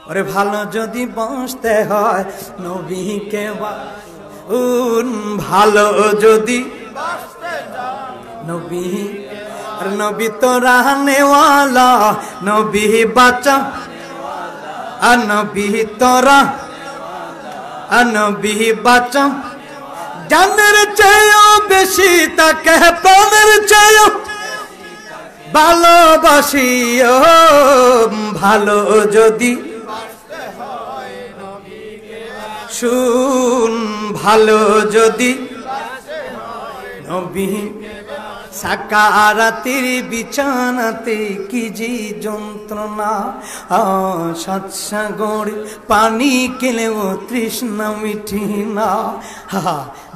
ওরে ভালো যদি বাঁচতে হয় নবীকে ভালো যদি নবী আর নবী তো রাহনেওয়ালা নবী বাঁচা আর নবী তোরা আর নবী বাঁচা জানের চেয়েও বেশি তাকে প্রাণের চেয়েও ভালোবাসি ও ভালো যদি শুন ভালো যদি নবী সাকারাতের বিছানাতে কি যে যন্ত্রণা সাত সাগর পানি কেলেও তৃষ্ণা মিঠি না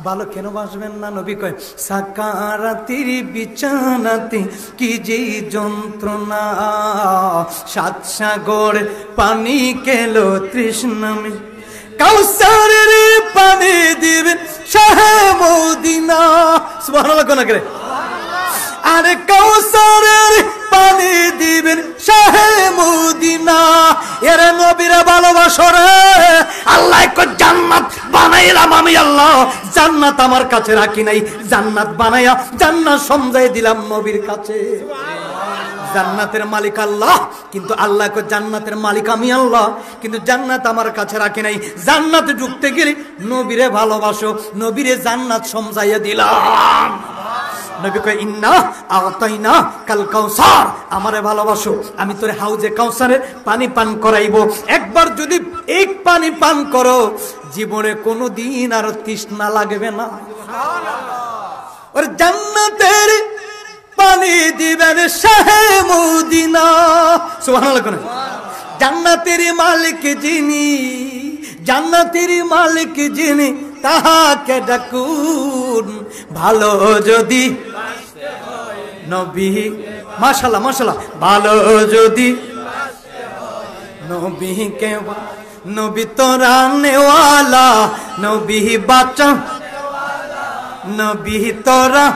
ভালো কেন বাসবেন না নবী কয় সাকারাতের বিছানাতে কি যে যন্ত্রণা সাত সাগর পানি কেলো তৃষ্ণা মিঠি কাউসারের পানি দিবেন শাহে মদিনা সুবহানাল্লাহ কোন করে আরে কাউসারের পানি দিবেন শাহে মদিনা এর নবীর ভালোবাসো রে আল্লাহ কো জান্নাত বানাইলাম আমি আল্লাহ জান্নাত আমার কাছে রাখি নাই জান্নাত বানায়া জান্নাত সমজাই দিলাম নবীর কাছে জান্নাতের মালিক আল্লাহ কিন্তু আল্লাহ কো জান্নাতের মালিক আমি আল্লাহ কিন্তু জান্নাত আমার কাছে রাখি নাই জান্নাতে ঢুকতে গেলে নবীরে ভালোবাসো নবীরে জান্নাত সমজাইয়া দিলাম নবী কয় ইন্না আতাইনা কাল কাউসার আমারে ভালোবাসো আমি তোরে হাউজে কাউসারের পানি পান করাইবো একবার যদি এক পানি পান করো জীবনে কোনোদিন আর তৃষ্ণা লাগবে না সুবহানাল্লাহ ওর জান্নাতের পানি দিবেন শাহে মদিনা সুবহানাল্লাহ কোন জান্নাতের মালিক যিনি জান্নাতের মালিক যিনি তাহাকে ডাকুন ভালো যদি নবী মাশাআল্লাহ মাশাআল্লাহ ভালো যদি নবীকে নবী তো রানেওয়ালা নবী বাঁচা নবী তোরা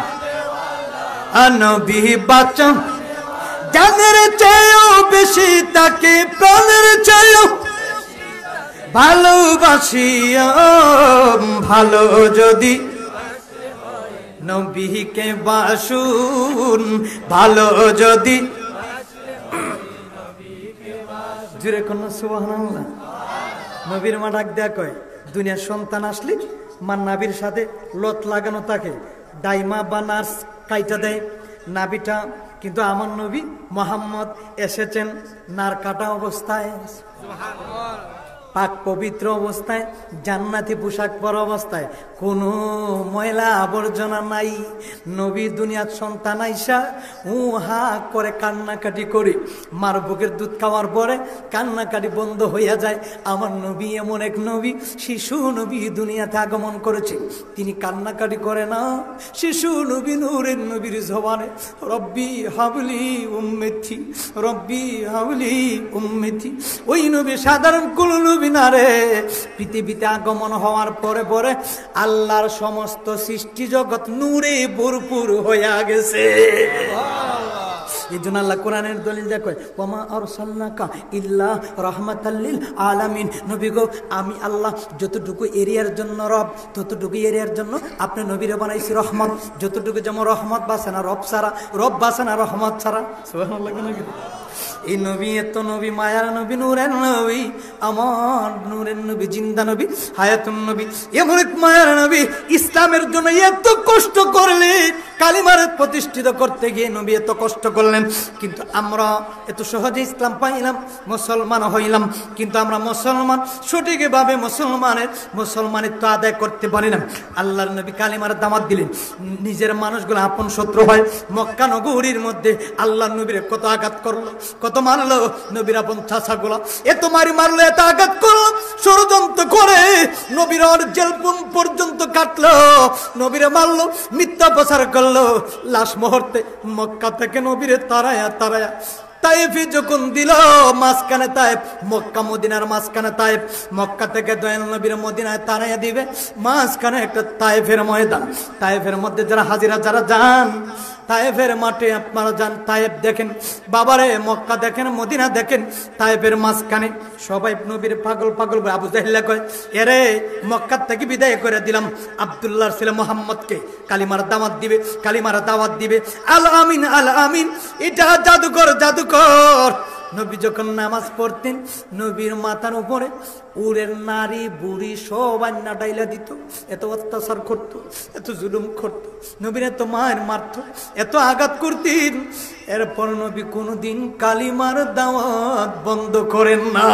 নবী বাঁচা জানের চেয়েও বেশি তাকে প্রাণের চেয়েও ভালোবাসি ভালো যদি নবীকে বাসুন ভালো যদি জুড়ে কোন সুবহানাল্লাহ নবীর মা ডাক দেয়া কয় দুনিয়ার সন্তান আসলে মা নাবির সাথে লত লাগানো থাকে দাইমা বা নার্স কাইটা দেয় নাবিটা কিন্তু আমার নবী মুহাম্মদ এসেছেন নার কাটা অবস্থায় পাক পবিত্র অবস্থায় জান্নাতি পোশাক পরা অবস্থায় কোনো ময়লা আবর্জনা নাই নবী দুনিয়ার সন্তান আইসা হা করে কান্নাকাটি করে মার বুকের দুধ খাওয়ার পরে কান্নাকাটি বন্ধ হইয়া যায় আমার নবী এমন এক নবী শিশু নবী দুনিয়াতে আগমন করেছে তিনি কান্নাকাটি করে না শিশু নবী নূরের নবীর জবানে রব্বি হাবলি উম্মতি রব্বি হাবলি উম্মতি ওই নবী সাধারণ কোন বিনারে পৃথিবীতে আগমন হওয়ার পরে পরে আল্লাহর সমস্ত সৃষ্টি জগৎ নূরে ভরপুর হইয়া গেছে এইজন্য আল্লাহ কোরআনের দলিল দেখো ওয়ামা আরসালনাকা ইল্লা রাহমাতাল লিল আলামিন নবী গো আমি আল্লাহ যতটুকু এরিয়ার জন্য রব ততটুকু এরিয়ার জন্য আপনি নবীরে বানাইছি রহমত যতটুকু যেমন রহমত বাসে না রব ছাড়া রব বাসে না রহমত ছাড়া সুবহানাল্লাহ এই নবী এত নবী মায়ার নবী নূরের নবী আমার নূরের নবী জিন্দা নবী হায়াতুন নবী এমন এক মায়ার নবী ইসলামের জন্য এত কষ্ট করলেন কালিমার প্রতিষ্ঠিত করতে গিয়ে নবী এত কষ্ট করলেন কিন্তু আমরা এত সহজে ইসলাম পাইলাম মুসলমান হইলাম কিন্তু আমরা মুসলমান সঠিকভাবে মুসলমানের তো আদায় করতে পারি না আল্লাহর নবী কালিমার দাওয়াত দিলেন নিজের মানুষগুলো আপন শত্রু হয় মক্কা নগরীর মধ্যে আল্লাহর নবীর কত আঘাত করলো কত মারলো নবীর আপন চাচাগুলো এত মারলো এত আঘাত করলো ষড়যন্ত্র করে নবীর জেল পর্যন্ত কাটলো নবীরে মারলো মিথ্যা প্রচার করলো লাশ মুহূর্তে মক্কা থেকে নবীরে তারায়া তায়েফে যখন দিল মাঝখানে তায়েফ মক্কা মদিনার মাঝখানে তায়েফ মক্কা থেকে দয়াল নবীর মদিনায় তারাইয়া দিবে মাঝখানে একটা তায়েফের ময়দান তায়েফের মধ্যে যারা হাজিরা যারা যান তায়েফের মাঠে আপনারা যান, তায়েফ দেখেন, বাবারে মক্কা দেখেন, মদিনা দেখেন, তায়েফের মাঝখানে সবাই নবীর পাগল পাগল বলে আবু জাহেল কয়, এরে মক্কা থেকে বিদায় করে দিলাম আব্দুল্লাহর ছেলে মোহাম্মদকে কালিমার দাওয়াত দিবে, কালিমার দাওয়াত দিবে, আল আমিন আল আমিন, এটা জাদুকর জাদুকর। নবী যখন নামাজ পড়তেন নবীর মাথার উপরে উড়ের নারী বুড়ি সব আন্না ডাইলা দিত, এত অত্যাচার করতো, এত জুলুম করতো, নবীর এত মায়ের মারত, এত আঘাত করতেন। এরপর নবী কোনদিন কালিমার দাওয়াত বন্ধ করেন না।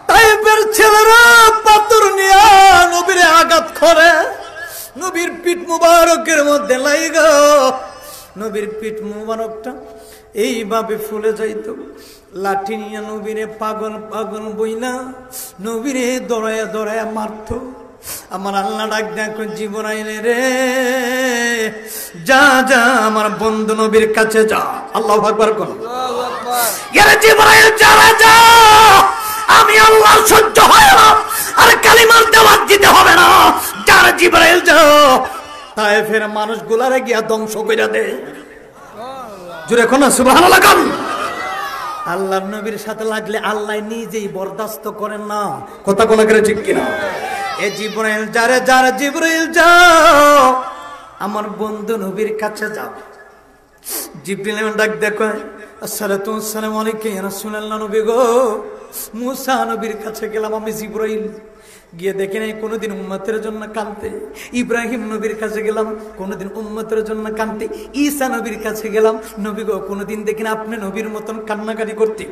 তাইফের ছেলেরা পাথর নিয়ে নবীরে আঘাত করে, নবীর পিঠ মুবারকের মধ্যে লাইগা নবীর পিঠ মুবারকটা এইভাবে ফুলে যাইত। লাঠি নিয়ে নবীরে পাগল পাগল বইলা নবীরে দৌড়ায়া দৌড়ায়া মারত। আমার আল্লাহ ডাক দেখো, জিবরাইল রে যা যা আমার বন্ধু নবীর কাছে যা। আল্লাহু আকবার করো। জিবরাইল যা, আমি আল্লাহ সহ্য হয় না, আর কালিমার দাওয়াত দিতে হবে না, যারা জিবরাইল যাও তায়েফের মানুষগুলারে গিয়া ধ্বংস কইরা দে। জোরে কোন সুবহানাল্লাহ কোন। আল্লাহর নবীর সাথে লাগলে আল্লাহ নিজেই বরদাস্ত করেন না, কথা কোন করে ঠিক কিনা? এ জিবরাইল যারে যারা জিবরাইল যাও আমার বন্ধু নবীর কাছে যাও। জিবরাইল ডাক দেখো, আসসালাতু ওয়াসসালামু আলাইকা ইয়া রাসূলুল্লাহ, নবী গো মুসা নবীর কাছে গেলাম আমি জিবরাইল, গিয়ে দেখে নাই কোনোদিন উম্মতের জন্য কাঁদতে। ইব্রাহিম নবীর কাছে গেলাম, কোনোদিন উম্মতের জন্য কাঁদতে। ঈসা নবীর কাছে গেলাম, নবী গো কোনোদিন দেখি না আপনি নবীর মতন কান্নাকাটি করতে।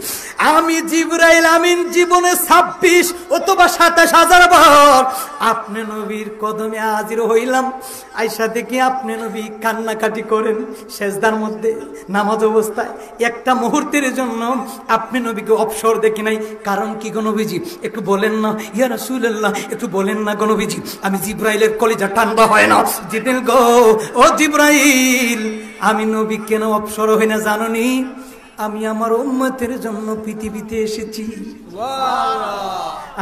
আমি জিবরাইল আমিন জীবনে 26 অথবা 27,000 বার আপনি নবীর কদমে হাজির হইলাম, আইসা দেখি আপনি নবী কান্নাকাটি করেন সেজদার মধ্যে নামাজ অবস্থায়। একটা মুহূর্তের জন্য আপনি নবীকে অবসর দেখি নাই। কারণ কি গো নবীজি একটু বলেন না, ইয়া রাসূলুল্লাহ একটু বলেন না গো নবীজি, আমি জিবরাইলের কলিজা ঠান্ডা হয় না। জিবরাইল গো, ও জিবরাইল আমি নবী কেন অবসর হই না জানোনি? আমি আমার উম্মতের জন্য পৃথিবীতে এসেছি।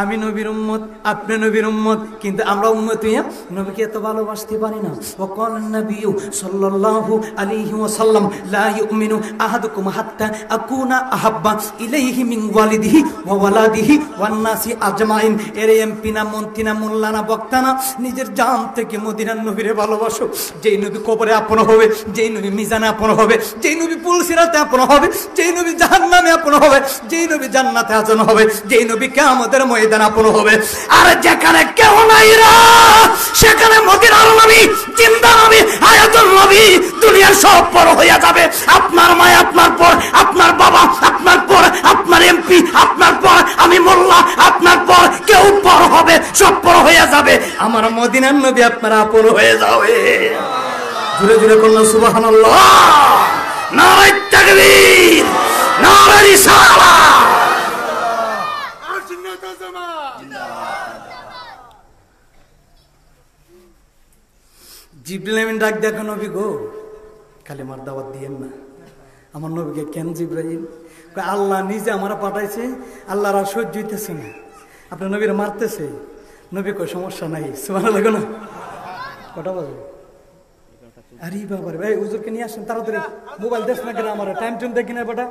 আমি নবীর উম্মত, আপনি নবীর উম্মত, কিন্তু আমরা উম্মত হইয়া নবীকে এত ভালোবাসতে পারি না। ওয়াকাল নবী সাল্লাল্লাহু আলাইহি ওয়াসাল্লাম লা ইউমিনু আহাদুকুম হাত্তা আকুনা আহাব্বা ইলাইহি মিন ওয়ালিদিহি ওয়া ওয়ালাদিহি ওয়ান নাসি আজমাইন। এর এমপি না মন্ত্রী না মোল্লা না বক্তা না, নিজের জান থেকে মদিনার নবীরে ভালোবাসো। যেই নবী কবরে আপন হবে, যেই নবী মিজানে আপন হবে, যেই নবী পুলসিরাতে আপন হবে, যেই নবী জাহান্নামে আপন হবে, যেই নবী জান্নাতে আপন হবে, যেই নবী কিয়ামতের ময়দানে আপন হবে। আর যেখানে কেউ নাই রা সেখানে মদিনার নবী, জিন্দা নবী, হায়াতুল নবী, দুনিয়ার সব পর হয়ে যাবে। আপনার মা, আপনার পর আপনার বাবা, আপনার পর আপনার এমপি, আপনার পর আমি মোল্লা, আপনার পর কেউ পর হবে, সব পর হয়ে যাবে। আমার মদিনার নবী আপনারা আপন হয়ে যাবে। জোরে জোরে বলুন সুবহানাল্লাহ। নারে তাকবীর, নারে রিসালাত। জিবরাইল ডাক দেখো, নবী গো কালিমার দাওয়াত দিয়েন না। আমার নবীকে কেন জিবরাইল? আল্লাহ নিজে আমার পাঠাইছে, আল্লাহর আর সহ্য হইতেছে না, আপনার নবীর মারতেছে। নবী কই সমস্যা নাই, সুবহানাল্লাহ না। কটা বাজে? আরে বাবা রে, ভাই হুজুরকে নিয়ে আসেন তাড়াতাড়ি। মোবাইল দেখ না কেন, আমার টাইম টাইম দেখি না বেটা।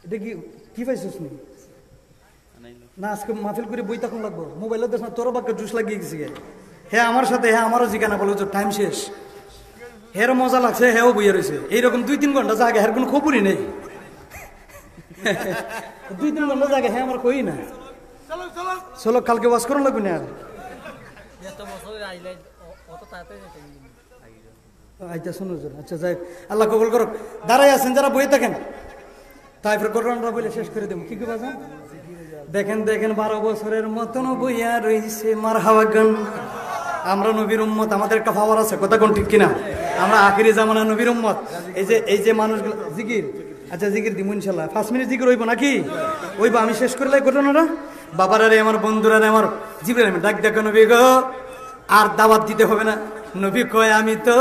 এটা কি পাইছিস নি? না আজকে মাহফিল করে বই তখন লাগবো। মোবাইলে দেখ না, তোর বাক্য জুস লাগিয়ে গেছি। হ্যাঁ আমার সাথে, হ্যাঁ আমারও জিজ্ঞাসা বলো যে টাইম শেষ। হেরও মজা লাগছে, হ্যাঁ বইয়ে রয়েছে। এইরকম 2-3 ঘন্টা জাগে, হের কোনো খবরই নেই। 2-3 ঘন্টা জাগে, হ্যাঁ আমার কই না। চলো কালকে ওয়াজ করুন লাগবে না। আর আচ্ছা শুনো, আচ্ছা যাই, আল্লাহ কবুল করুক। দাঁড়াই আছেন যারা বই থাকেন, তারপর কোরআনটা বলে শেষ করে দেবো। কি কি বাজা দেখেন দেখেন, 12 বছরের মতন বইয়া রয়েছে মারহাবা গান। আমরা নবীর উম্মত, আমাদের একটা পাওয়ার আছে, কথা কোন ঠিক কিনা? আমরা আখিরি জামানা নবীর উম্মত। এই যে মানুষগুলো জিকির, আচ্ছা জিকির দিব ইনশাল্লাহ। 5 মিনিট জিকির হইব নাকি? হইব, আমি শেষ করে লাই ঘটনাটা। বাবারা রে, আমার বন্ধুরা রে, আমার জিবরাইল ডাক দেখো, নবী গো আর দাওয়াত দিতে হবে না। নবী কয় আমি তো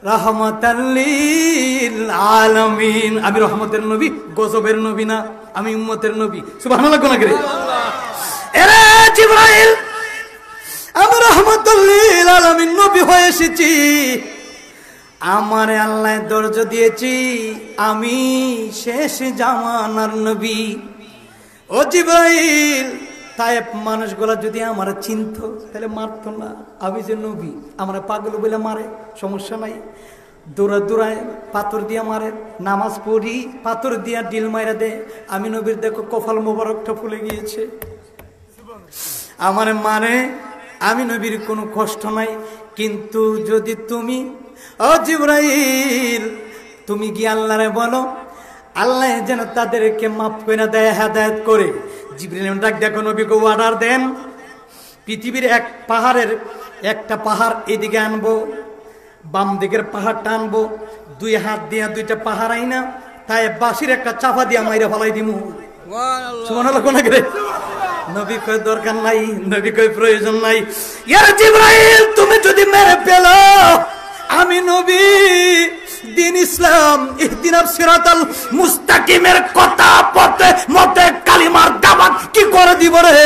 রাহমাতাল লিল আলামিন, আমি রহমতের নবী, গজবের নবী না, আমি উম্মতের নবী। সুবহানাল্লাহ কোন করে? এরে জিবরাইল আমি রাহমাতুল লিল আলামিন নবী হয়ে এসেছি, আমারে আল্লাহ দরজা দিয়েছি, আমি শেষ জামানার নবী। ও জিবরাইল, তায়েব মানুষগুলা যদি আমার চিনতো তাহলে মারতো না। আমি যে নবী, আমরা পাগল বলে মারে, সমস্যা নাই। দৌড়ায় পাথর দিয়া মারে, নামাজ পড়ি পাথর দিয়া ডিল মাইরা দে। আমি নবীর দেখো কপাল মোবারকটা ফুলে গিয়েছে, আমার মানে আমি নবীর কোনো কষ্ট নাই। কিন্তু যদি তুমি ও জিবরাইল তুমি কি আল্লাহরে বলো, আল্লাহ যেন তাদেরকে মাফ করে দেয়, হেদায়েত করে। জিবরাইল ডাক দেখো নবীকে অর্ডার দেন, পৃথিবীর একটা পাহাড় এদিকে আনবো, বাম দিকের পাহাড়টা আনবো, দুই হাত দিয়া দুইটা পাহাড় আইনা তাই বাঁশির একটা চাপা দিয়া মাইরা ফেলাই দিমু। সুবহানাল্লাহ কোন করে নবী কই দরকার নাই, নবী কই প্রয়োজন নাই। ইয়া জিবরাইল তুমি যদি মেরে পেলো, আমি নবী দিন ইসলাম ইহদিনাস সিরাতাল মুস্তাকিমের কথা পথে মতে কালিমার দাওয়াত কি করে দিব রে?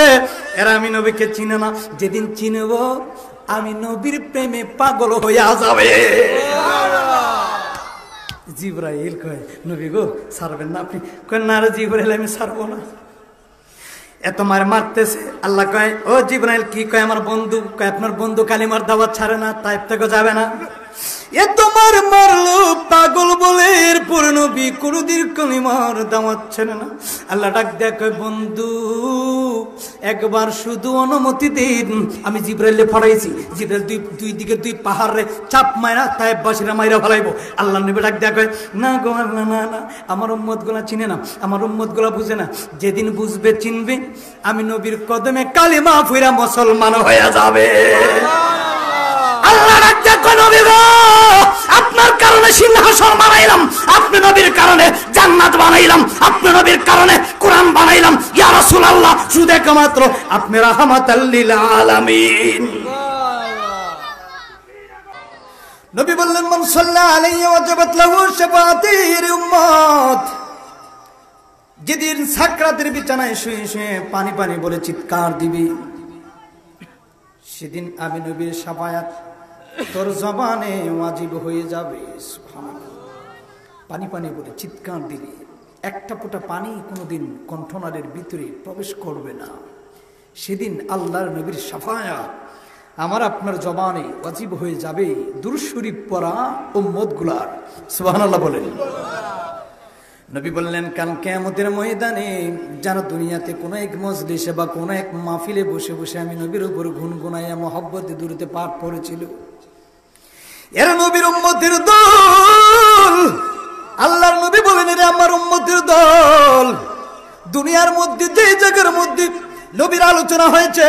এরা আমি নবীকে চিনে না, যেদিন চিনব আমি নবীর প্রেমে পাগল হইয়া যাবে। জিবরাইল কয় নবী গো ছাড়বেন না আপনি? কয় না রে জিবরাইল আমি ছাড়বো না, এত মারতেছে। আল্লাহ কয় ও জিবরাইল কি কয় আমার বন্ধু? কয় আপনার বন্ধু কালিমার দাওয়াত ছাড়ে না, তাইব থেকে যাবে না। এ তোমার মারলো পাগল বলে এরপর নবী কোনদিন কালিমার দাওয়াত ছাড়ে না। আল্লাহ ডাক দেয় কয় বন্ধু একবার শুধু অনুমতি দিন। আমি জিবরাইলে পড়াইছি, জিবরাইল দুই দিকে দুই পাহাড়ে চাপ মাইরা তাইব বাসীরা মাইরা ফেলাইবো। আল্লাহ নবী ডাক দেয় কয় না গো আল্লাহ না না, আমার উম্মত গুলা চিনে না, আমার উম্মত গুলা বুঝে না। যেদিন বুঝবে চিনবে আমি নবীর কদমে কালিমা ফুইরা মুসলমান হয়ে যাবে। আল্লাহ ডাক দেয় কয় নবী গো আপনার কারণে সিংহাসন বানাইলাম, আপনি নবীর কারণে জান্নাত বানাইলাম, আপনি নবীর কারণে কোরআন বানাইলাম। ইয়া রাসূলুল্লাহ শুধু একমাত্র আপনি রাহমাতাল লিল আলামিন। নবী বললেন মান সাল্লা আলাইহি ওয়াজাবাত লাহু শাফাআতির উম্মত। যেদিন সাকরাতের বিছানায় শুয়ে শুয়ে পানি পানি বলে চিৎকার দিবি, সেদিন আমি নবীর শাফায়াত তোর জবানে ওয়াজিব হয়ে যাবে। সুবহানাল্লাহ। পানি পানি বলে চিৎকার দিবি, একটা ফোঁটা পানি কোনোদিন কণ্ঠনালীর ভিতরে প্রবেশ করবে না। সেদিন আল্লাহর নবীর শাফায়াত আমার আপনার জবানে ওয়াজিব হয়ে যাবে। দুরূদ শরীফ পড়া উম্মতগুলার। সুবহানাল্লাহ বলেন। নবী বললেন কাল কিয়ামতের ময়দানে যারা দুনিয়াতে কোনো এক মজলিসে বা কোনো এক মাহফিলে বসে বসে আমি নবীর উপর গুনগুনাইয়া মহব্বতে দুরূদে পাঠ পড়েছিল, এরা নবীর উম্মতের দল। আল্লাহর নবী বলেন এরা আমার উম্মতের দল। দুনিয়ার মধ্যে যে জায়গার মধ্যে নবীর আলোচনা হয়েছে,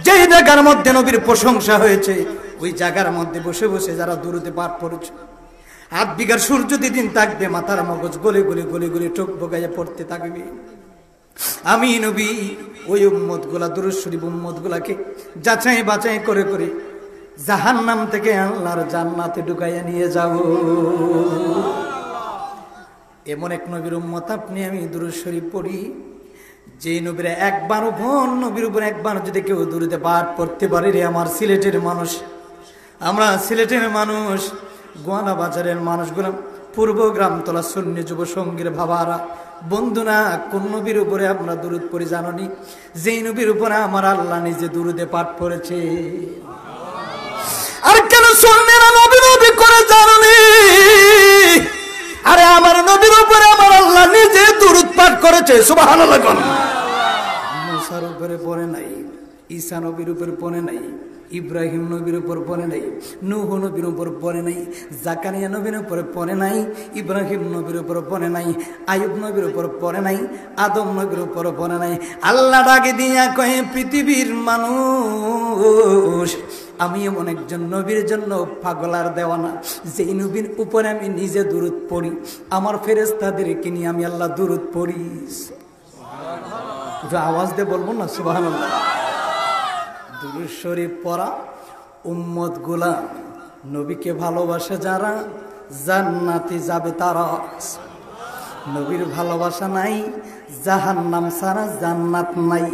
যেই জায়গার মধ্যে নবীর প্রশংসা হয়েছে, ওই জায়গার মধ্যে বসে বসে যারা দুরূদে পাঠ পড়েছে, 8 বিঘার সূর্য দিন থাকবে, মাথার মগজ গলে গলে গলে গলে টোক বগাইয়া পড়তে থাকবে। আমি নবী ওই উম্মত গুলা দুরূদ শরীফ উম্মত গুলাকে যাচাই বাছাই করে করে জাহান্নাম থেকে আল্লাহর জান্নাতে ঢুকাইয়া নিয়ে যাব। এমন এক নবীর উম্মত আপনি আমি দুরূদ শরীফ পড়ি, যে নবীর নবীর উপর একবার যদি কেউ দুরূদে পাঠ পড়তে পারে রে আমার সিলেটের মানুষ, আমরা সিলেটের মানুষ, গোয়ালা বাজারের মানুষগুলো, পূর্ব গ্রামতলা সুন্নি যুব সঙ্গীর ভাবারা বন্ধুরা, কোন নবীর উপরে আমরা দুরূদ পড়ি জাননি? যেই নবীর উপরে আমার আল্লাহ নিজে দুরূদে পাঠ করেছে। আর কেন সুন্নিরা নবী নবী করে জাননি? আরে আমার নবীর উপরে আমার আল্লাহ নিজে দুরূদ পাঠ করেছে। সুবহানাল্লাহ। মুসার উপরে পড়ে নাই, ঈসা নবীর উপর পড়ে নাই, ইব্রাহিম নবীর উপর পড়ে নাই, নূহ নবীর উপর পড়ে নাই, জাকারিয়া নবীর উপর পড়ে নাই, ইব্রাহিম নবীর উপর পড়ে নাই, আইয়ুব নবীর উপর পড়ে নাই, আদম নবীর উপর পড়ে নাই। আল্লাহ ডাকে দিয়া কয়ে পৃথিবীর মানুষ আমি এমন একজন নবীর জন্য পাগলার দেওয়ানা, যেই নবীর উপরে আমি নিজে দুরূদ পড়ি, আমার ফেরেশতাদেরকে নিয়ে আমি আল্লাহ দুরূদ পড়ি। আওয়াজ দিয়ে বলবো না সুবহানাল্লাহ। দুরূদ শরীফ পড়া উম্মত গুলা নবীকে ভালোবাসে যারা জান্নাতে যাবে তারা। নবীর ভালোবাসা নাই, জাহান্নাম ছাড়া জান্নাত নাই।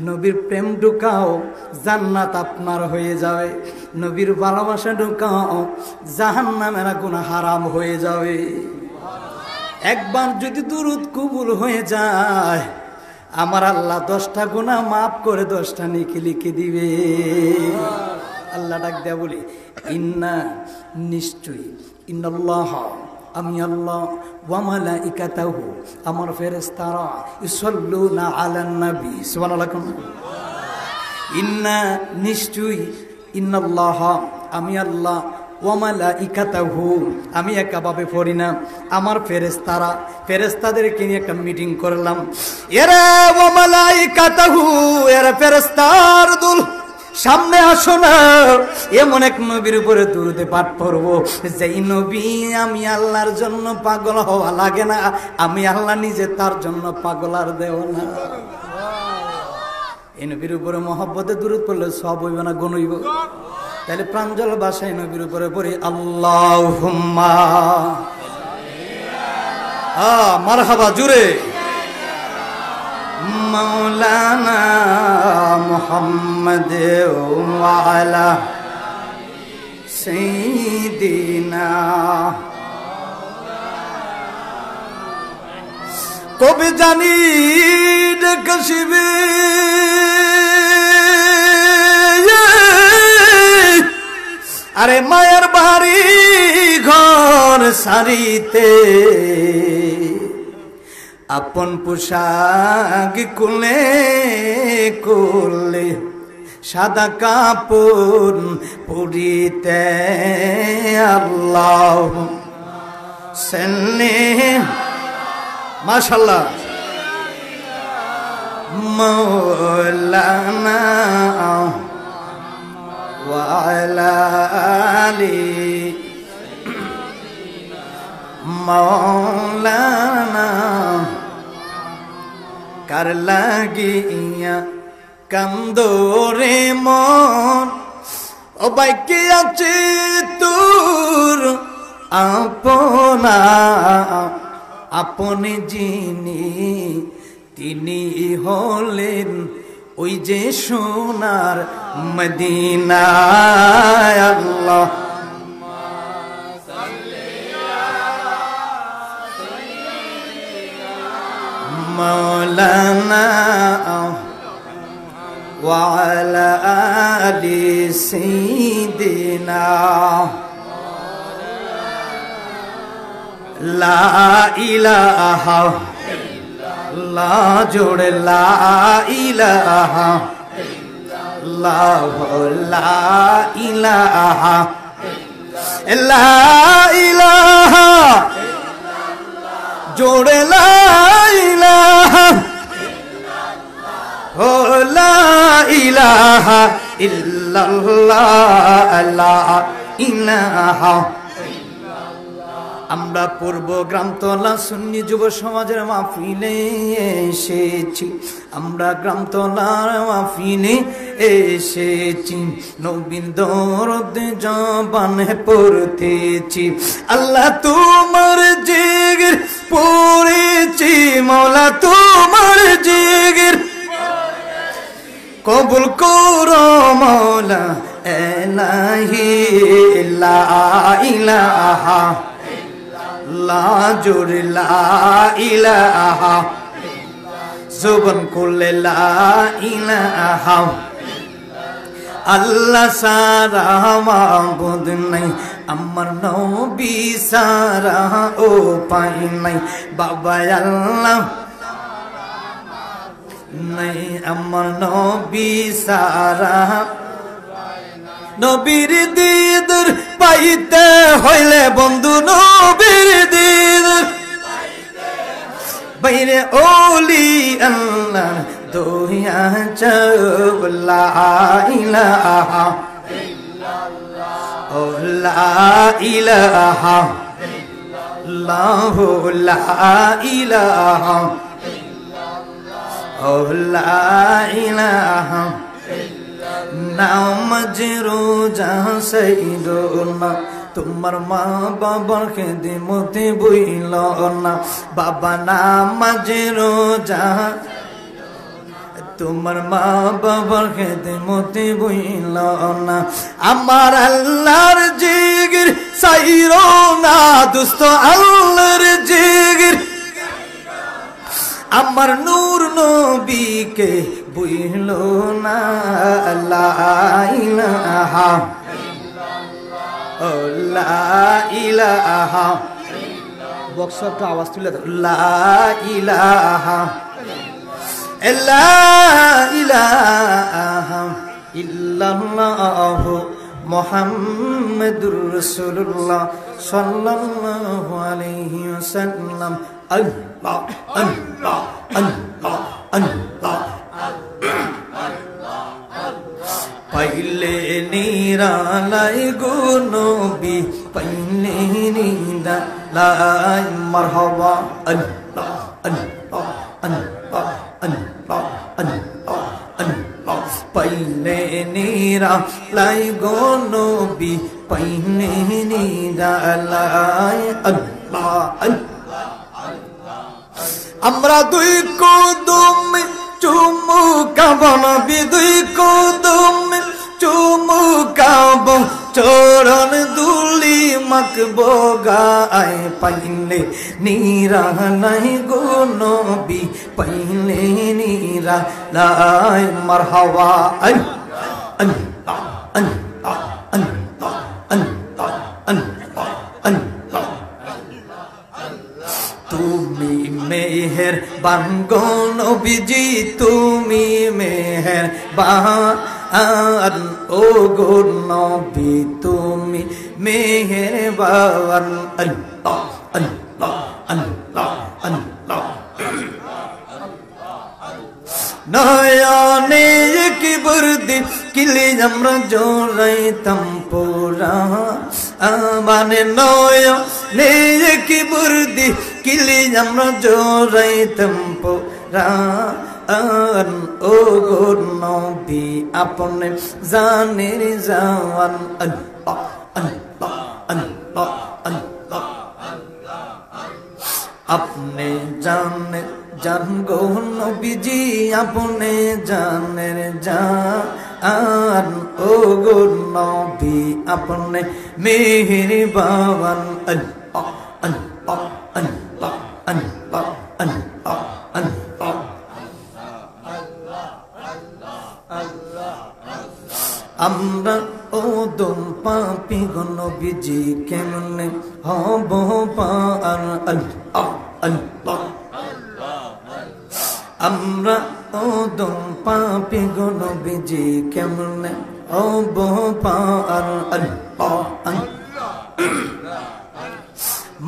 নবীর প্রেম ঢুকাও, জান্নাত আপনার হয়ে যাবে। নবীর ভালোবাসা ঢুকাও, জাহান্নামের আগুন হারাম হয়ে যাবে। একবার যদি দুরূদ কবুল হয়ে যায়, আমার আল্লাহ 10টা গুনাহ মাফ করে 10টা নেকি লিখে দিবে। আল্লাহ ডাক দেয়া বলি, ইন্না নিশ্চয়ই, ইন্নাল্লাহ আমি আল্লাহ, ওয়া মালাইকাতাহু আমার ফেরেশতারা, ইউসাল্লুনা আলান নবী সুবহানাল্লাহ। ইন্না নিশ্চয়ই, ইন্নাল্লাহ আমি আল্লাহ, ওয়া মালাইকাতাহু আমি একাভাবে পড়ি না, আমার ফেরেশতারা, ফেরেশতাদেরকে নিয়ে একটা মিটিং করলাম। এরা ওয়া মালাইকাতাহু, এরা ফেরেশতার দল, সামনে আসো না। এমন এক নবীর উপরে দুরূদে পাঠ পড়ব, যেই নবী আমি আল্লাহর জন্য পাগল হওয়া লাগে না, আমি আল্লাহ নিজে তার জন্য পাগল আর দেও না। এই নবীর উপরে মহব্বতে দুরূদ পড়লে সব হইব না, গুণ হইব। তাহলে প্রাঞ্জল ভাষায় নবীর উপরে পড়ি আল্লাহুম্মা, মারহাবা জুড়ে, মাওলানা মুহাম্মদ ওয়া আলা সাইয়্যিদিনা। কবে জানি ডেকেছিবি, আরে মায়ের বাড়ি ঘর সারিতে, আপন পোশাক কুলে কুলে, সাদা কাপড় পরিতে, আল্লাহ সাল্লি মাশাআল্লাহ মাওলানা ওয়া আলা আলি মাওলানা। কার লাগিয়া কান্দরে মন, ও বাইকে আছে তোর আপনা, আপনি যিনি তিনি হলেন ওই যে সোনার মদিনা। আল্লাহ মাওলানা ওয়া আলা আলি সাইয়্যিদিনা। লা ইলাহা ইল্লাল্লাহ, জোড়ে লা ইলাহা ইল্লাল্লাহ, লা ইলাহা লা ইলাহা, জোড়ে লা ইলাহা ও লা ইলাহা ইল্লাল্লাহ, লা ইলাহা। আমরা পূর্ব গ্রামতলা সুন্নি যুব সমাজের মাহফিলে এসেছি, আমরা গ্রামতলার মাহফিলে এসেছি, নবীর দরদ জবানে পড়তেছি। আল্লাহ তোমার জিগির পড়েছি, মাওলা তোমার জিগির কবুল করো মাওলা ইলাহি। লা ইলাহা লা জোরে লা ইলাহা, জবান খুলে লা ইলাহা, আল্লাহ সারা মাবুদ নাই, আমার নবী সারা ও পাই নাই, বাবা আল্লাহ নাই, আমার নবী সারা। নবীর দিদার পাইতে হইলে বন্ধু, নবীর দিদার বাইরে ওলি আল্লাহ দোয়া চাও। লা ইলাহা ও লা ইলাহা ইল্লাল্লাহ, লা ইলাহা ও লা ইলাহা। নামাজ রোজা সাইদুনা তোমার মা বাবার খেদমতে বইল না বাবা নামাজে রোজা তোমার মা বাবার খেদমতে বইল না আমার আল্লাহর জিগির সাইরো না দোস্ত আল্লাহর জিগির আমার নূর নবীকে বইল না লা ইলাহা লা ইলাহা বক্স একটু আওয়াজ তুলে দাও লা ইলাহা লা ইলাহা ইল্লাল্লাহ মুহাম্মাদুর রাসূলুল্লাহ সাল্লাল্লাহু আলাইহি ওয়াসাল্লাম আল্লাহ আল্লাহ আল্লাহ আল্লাহ পাইলে নিরালাই গো নবী পাইলে নিরালাই মারহাবা আল্লাহ আল্লাহ আল্লাহ আল্লাহ আল্লাহ আল্লাহ পাইলে নিরালাই গো নবী পাইলে নিরালাই আল্লাহ আল্লাহ আমরা দুই কদম চুমুকাব নবী দুই কদম চুমুকাব চরণ দুলি মাখবো গায় পাইলে নিরালাই গো নবী পাইলে নিরালাই মারহাবা আল্লাহ আল্লাহ আল্লাহ আল্লাহ আল্লাহ আল্লাহ তুমি মেহের বানগো নবীজি তুমি মেহের বান ও গো নবী তুমি মেহের বান আল্লাহ আল্লাহ আল্লাহ আল্লাহ নয়নে কি বর্দি কিলে আমরা জোরাইতাম পোরা মানে নয়নে কি বর্দি কিলে আমরা জোরাইতাম পোরা ও গো নবী আপনি জানের জাওয়ান আল্লাহ আল্লাহ আল্লাহ আল্লাহ আপনি জানেন জান গো নবীজি আপনি জানের জান ও গো নবী আপনি মেহেরবান আল্লাহ আল্লাহ আল্লাহ আল্লাহ আল্লাহ আল্লাহ আমরা ও দম পাপি গো নবীজি কেমনে হব পার আল্লাহ আল্লাহ আমরা ও দম পাপি গো নবীজি কেমনে হব পার আল্লাহ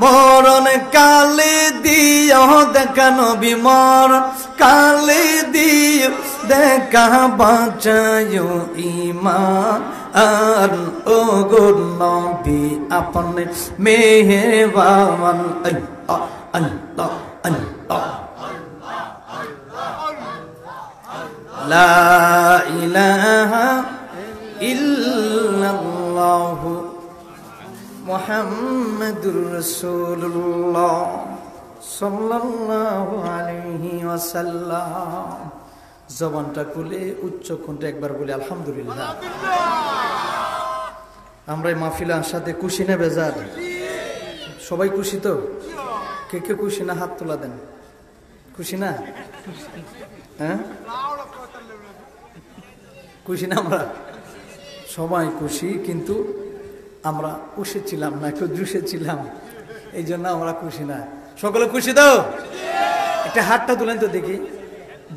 মরণ কালে দিও দেখা নবী মরণ কালে দিও দেখা বাঁচায় ঈমান আর ও গো নবী আপনি মেহেরবান আল্লাহ আল্লাহ আল্লাহ লা ইলাহা ইল্লাল্লাহ মুহাম্মাদুর রাসূলুল্লাহ সাল্লাল্লাহু আলাইহি ওয়াসাল্লাম জবানটা খুলে উচ্চ কণ্ঠে একবার বলি আলহামদুলিল্লাহ। আমরা এই মাহফিলের সাথে খুশি না বেজার? সবাই খুশি তো? কে কে খুশি না হাত তোলা দেন। খুশি না? হ্যাঁ খুশি না? আমরা সবাই খুশি, কিন্তু আমরা খুশি ছিলাম না, একটু জুসে ছিলাম, এই জন্য আমরা খুশি না। সকলে খুশি তো? একটা হাতটা তুলেন তো দেখি,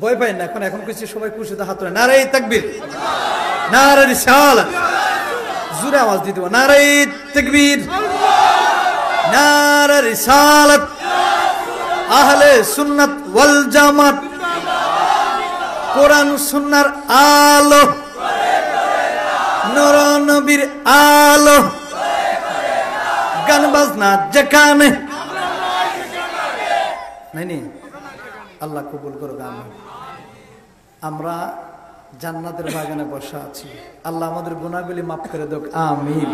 ভয় পাই না এখন। এখন খুশি, সবাই খুশি তো হাত তোলেন। নারে তাকবীর, নারে রিসালাত, জোরে আওয়াজ দিতে হবে। নারে তাকবীর, নারে রিসালাত, আহলে সুন্নাত ওয়াল জামাত, কোরআন সুন্নাহর আলো, নূর নবীর আলো, গান বাজনা যেখানে নাই, আল্লাহ কবুল করুক। আমিন। আমরা জান্নাতের বাগানে বসা আছি, আল্লাহ আমাদের গুনাহগুলি মাফ করে দেখ। আমিন।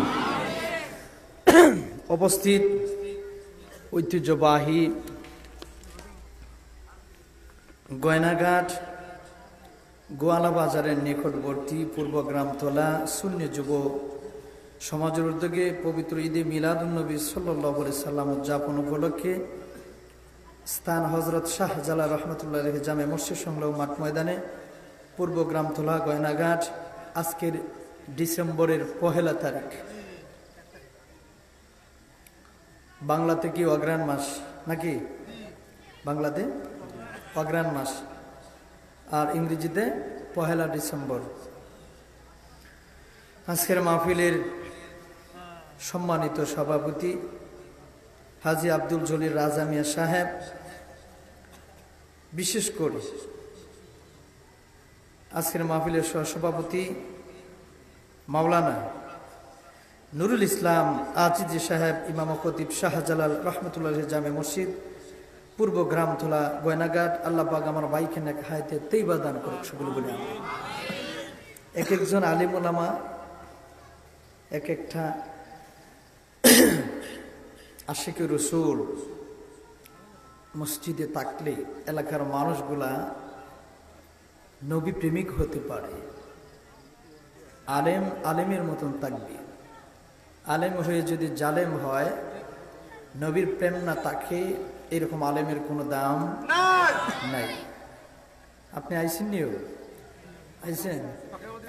উপস্থিত ঐতিহ্যবাহী গয়নাঘাট গোয়ালা বাজারের নিকটবর্তী পূর্ব গ্রামতলা সুন্নি যুব সমাজের উদ্যোগে পবিত্র ঈদে মিলাদুন্নবী সাল্লাল্লাহু আলাইহি সাল্লাম উদযাপন উপলক্ষে স্থান হযরত শাহজালাল রহমতুল্লাহ আলাইহি জামে মসজিদ সংলগ্ন মাঠ ময়দানে পূর্ব গ্রামতলা গয়নাঘাট আজকের ডিসেম্বরের 1 তারিখ, বাংলাতে কি অগ্রহায়ণ মাস নাকি? বাংলাতে অগ্রহায়ণ মাস আর ইংরেজিতে 1 ডিসেম্বর। আজকের মাহফিলের সম্মানিত সভাপতি হাজী আব্দুল জলিল রাজা মিয়া সাহেব, বিশেষ করে আজকের মাহফিলের সহসভাপতি মাওলানা নুরুল ইসলাম আজিজি সাহেব, ইমাম ও খতিব শাহজালাল রহমতুল্লাহ জামে মসজিদ পূর্ব গ্রামতলা গয়নাঘাট। আল্লাহ পাক আমার ভাইকে নেক হায়াতে তৈবা দান করুক সকলে বলে। এক একজন আলিম ওলামা এক একটা আশিকে রসুল মসজিদে থাকলে এলাকার মানুষগুলা নবী প্রেমিক হতে পারে। আলেম আলেমের মতন থাকবে, আলেম হয়ে যদি জালেম হয়, নবীর প্রেম না থাকে, এরকম আলেমের কোনো দাম নাই। আপনি আইসেন নিও, আইসেন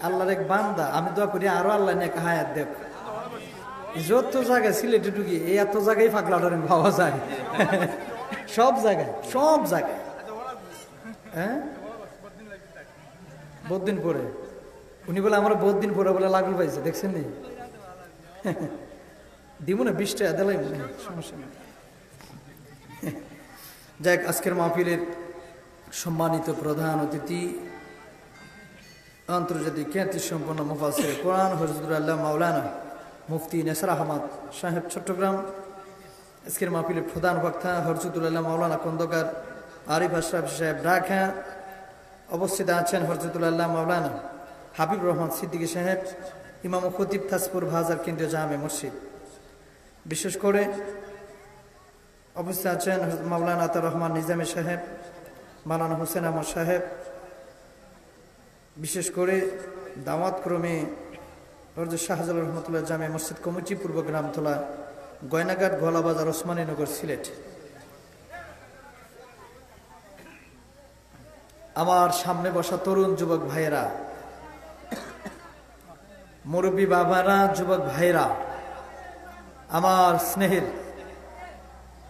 আল্লাহর এক বান্দা, আমি দোয়া করি আরো আল্লাহ নেক হায়াত দেখ। যত জায়গায় সিলেটে ঢুকি এত জায়গায় পাগলা ধরেন পাওয়া যায়, সব জায়গায় সব জায়গায়। হ্যাঁ, বহুদিন পরে উনি বলে আমার বহুদিন পরে বলে লাগল পাইছে, দেখছেন নি? দিব না 20 টাকা দিলাই, সমস্যা নেই। যাক, আজকের মাহফিলের সম্মানিত প্রধান অতিথি আন্তর্জাতিক খ্যাতি সম্পন্ন মুফাসসির কোরআন হযরতুল আল্লাহ মাওলানা মুফতি নেসার আহমদ সাহেব চট্টগ্রাম। আজকের মাহফিলের প্রধান বক্তা হযরতুল আল্লাহ মাওলানা খন্দকার আরিফ আশরাফ সাহেব ঢাকা। উপস্থিত আছেন হযরতুল আল্লাহ মাওলানা হাবিব রহমান সিদ্দিকী সাহেব, ইমাম ও খতিব তাজপুর বাজার কেন্দ্রীয় জামে মসজিদ। বিশেষ করে উপস্থিত আছেন মাওলানা আতাউর রহমান নিজামী সাহেব, মাওলানা হোসেন আহমদ সাহেব। বিশেষ করে দাওয়াত ক্রমে হযরত শাহজালাল রহমতুল্লাহ জামে মসজিদ কমিটি পূর্ব গ্রামতলা গয়নাঘাট গোয়ালা বাজার ওসমানীনগর সিলেট। আমার সামনে বসা তরুণ যুবক ভাইয়েরা, মুরব্বী বাবারা, যুবক ভাইরা, আমার স্নেহের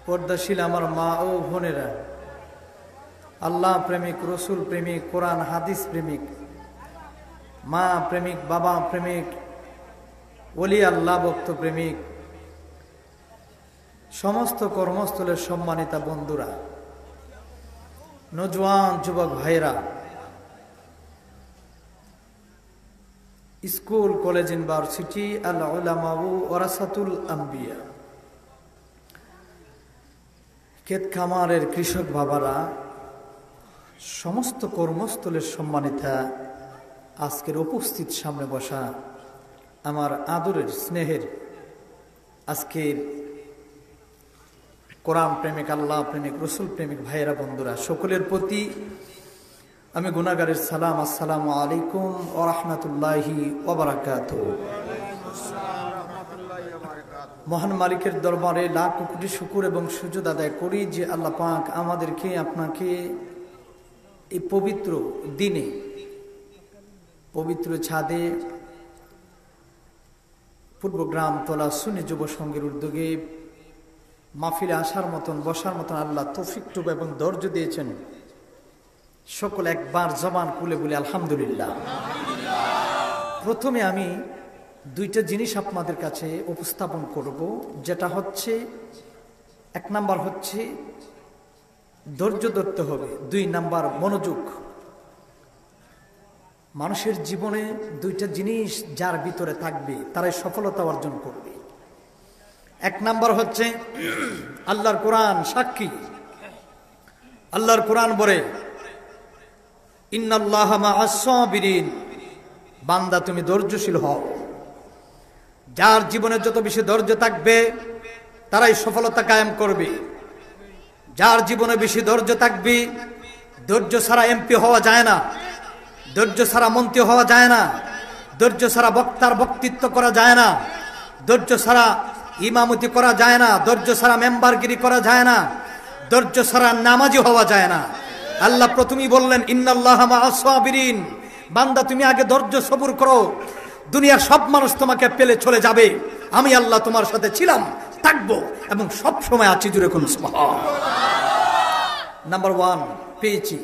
পর্দাশীল আমার মা ও বোনেরা, আল্লাহ প্রেমিক, রসুল প্রেমিক, কোরআন হাদিস প্রেমিক, মা প্রেমিক, বাবা প্রেমিক, ওলি আল্লাহ ভক্ত প্রেমিক, সমস্ত কর্মস্থলের সম্মানিতা বন্ধুরা, নজওয়ান যুবক ভাইরা, স্কুল কলেজ ইউনিভার্সিটি, আল উলামা ওয়ারাসাতুল আম্বিয়া, ক্ষেত খামারের কৃষক বাবারা, সমস্ত কর্মস্থলের সম্মানিতা, আজকের উপস্থিত সামনে বসা আমার আদরের স্নেহের আজকের কোরআন প্রেমিক, আল্লাহ প্রেমিক, রসুল প্রেমিক ভাইয়েরা, বন্ধুরা, সকলের প্রতি আমি গুনাহগারের সালাম, আসসালামু আলাইকুম ওয়া রাহমাতুল্লাহি ওয়া বারাকাতুহু। মহান মালিকের দরবারে লাখ কোটি শুকর এবং সুজুদ আদায় করি যে আল্লাহ পাক আমাদেরকে, আপনাকে এই পবিত্র দিনে, পবিত্র ছাদে পূর্ব গ্রামতলা সুন্নি যুব সংঘের উদ্যোগে মাহফিলে আসার মতন, বসার মতন আল্লাহ তৌফিক এবং ধৈর্য দিয়েছেন। সকল একবার জবান খুলে বলি আলহামদুলিল্লাহ। প্রথমে আমি দুইটা জিনিস আপনাদের কাছে উপস্থাপন করব, যেটা হচ্ছে, 1 নাম্বার হচ্ছে ধৈর্য ধরতে হবে, 2 নাম্বার মনোযোগ। মানুষের জীবনে দুইটা জিনিস যার ভিতরে থাকবে তারাই সফলতা অর্জন করবে। 1 নাম্বার হচ্ছে আল্লাহর কোরআন সাক্ষী। আল্লাহর কোরআন বলে, ইন্নাল্লাহা মা'আস সাবিরিন, বান্দা তুমি ধৈর্যশীল হও। যার জীবনে যত বেশি ধৈর্য থাকবে তারাই সফলতা কায়েম করবে। যার জীবনে বেশি ধৈর্য থাকবে, ধৈর্য ছাড়া এমপি হওয়া যায় না, ধৈর্য ছাড়া মন্ত্রী হওয়া যায় না, ধৈর্য ছাড়া বক্তার বক্তৃত্ব করা যায় না, ধৈর্য ছাড়া ইমামতি করা যায় না, ধৈর্য ছাড়া মেম্বারগিরি করা যায় না, ধৈর্য ছাড়া নামাজি হওয়া যায় না। আল্লাহ প্রথমেই বললেন ইন্নাল্লাহা মাআস সাবিরিন, বান্দা তুমি আগে ধৈর্য সবুর করো, দুনিয়ার সব মানুষ তোমাকে পেলে চলে যাবে, আমি আল্লাহ তোমার সাথে ছিলাম, থাকবো এবং সব সময় আছি। জুড়ে কোন সুবহান। নাম্বার 1 পেয়েছি।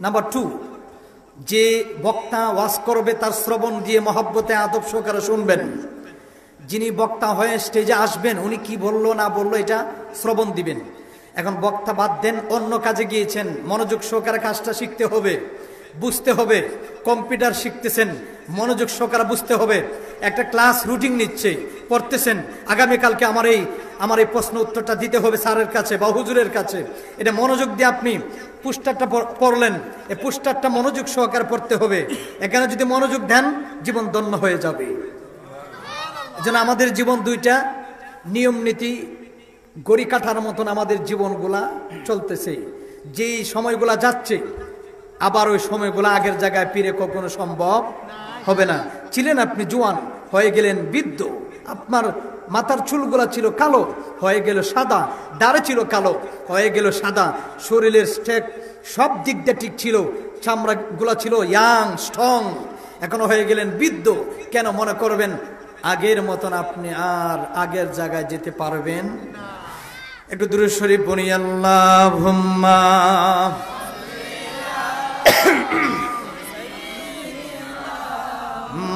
নাম্বার 2, যে বক্তা ওয়াজ করবে তার শ্রবণ দিয়ে মহব্বতে আদব সহকারে শুনবেন। যিনি বক্তা হয়ে স্টেজে আসবেন উনি কি বললো না বললো এটা শ্রবণ দিবেন। এখন বক্তা বাদ দেন, অন্য কাজে গিয়েছেন, মনোযোগ সহকারে কাজটা শিখতে হবে, বুঝতে হবে। কম্পিউটার শিখতেছেন, মনোযোগ সহকারে বুঝতে হবে। একটা ক্লাস রুটিন নিচ্ছে, পড়তেছেন, আগামীকালকে আমার এই প্রশ্ন উত্তরটা দিতে হবে স্যারের কাছে বা হুজুরের কাছে। এটা মনোযোগ দিয়ে আপনি পুস্টারটা পড়লেন, এই পুস্টারটা মনোযোগ সহকারে পড়তে হবে। এখানে যদি মনোযোগ দেন জীবন ধন্য হয়ে যাবে। যেন আমাদের জীবন দুইটা নিয়ম নীতি গড়ি কাঠার মতন আমাদের জীবনগুলা চলতেছে। যেই সময়গুলা যাচ্ছে আবার ওই সময়গুলা আগের জায়গায় ফিরে কখনো সম্ভব হবে না। ছিলেন আপনি জোয়ান, হয়ে গেলেন বৃদ্ধ, আপনার মাথার চুলগুলা ছিল কালো, হয়ে গেল সাদা, দাড়ি ছিল কালো, হয়ে গেল সাদা, শরীরের স্টেক সব দিক দিয়ে ঠিক ছিল, চামড়াগুলা ছিল ইয়াং স্ট্রং, এখনো হয়ে গেলেন বৃদ্ধ। কেন মনে করবেন আগের মতন আপনি আর আগের জায়গায় যেতে পারবেন? একটু দুরূদ শরীফ পড়ি, আল্লাহুম্মা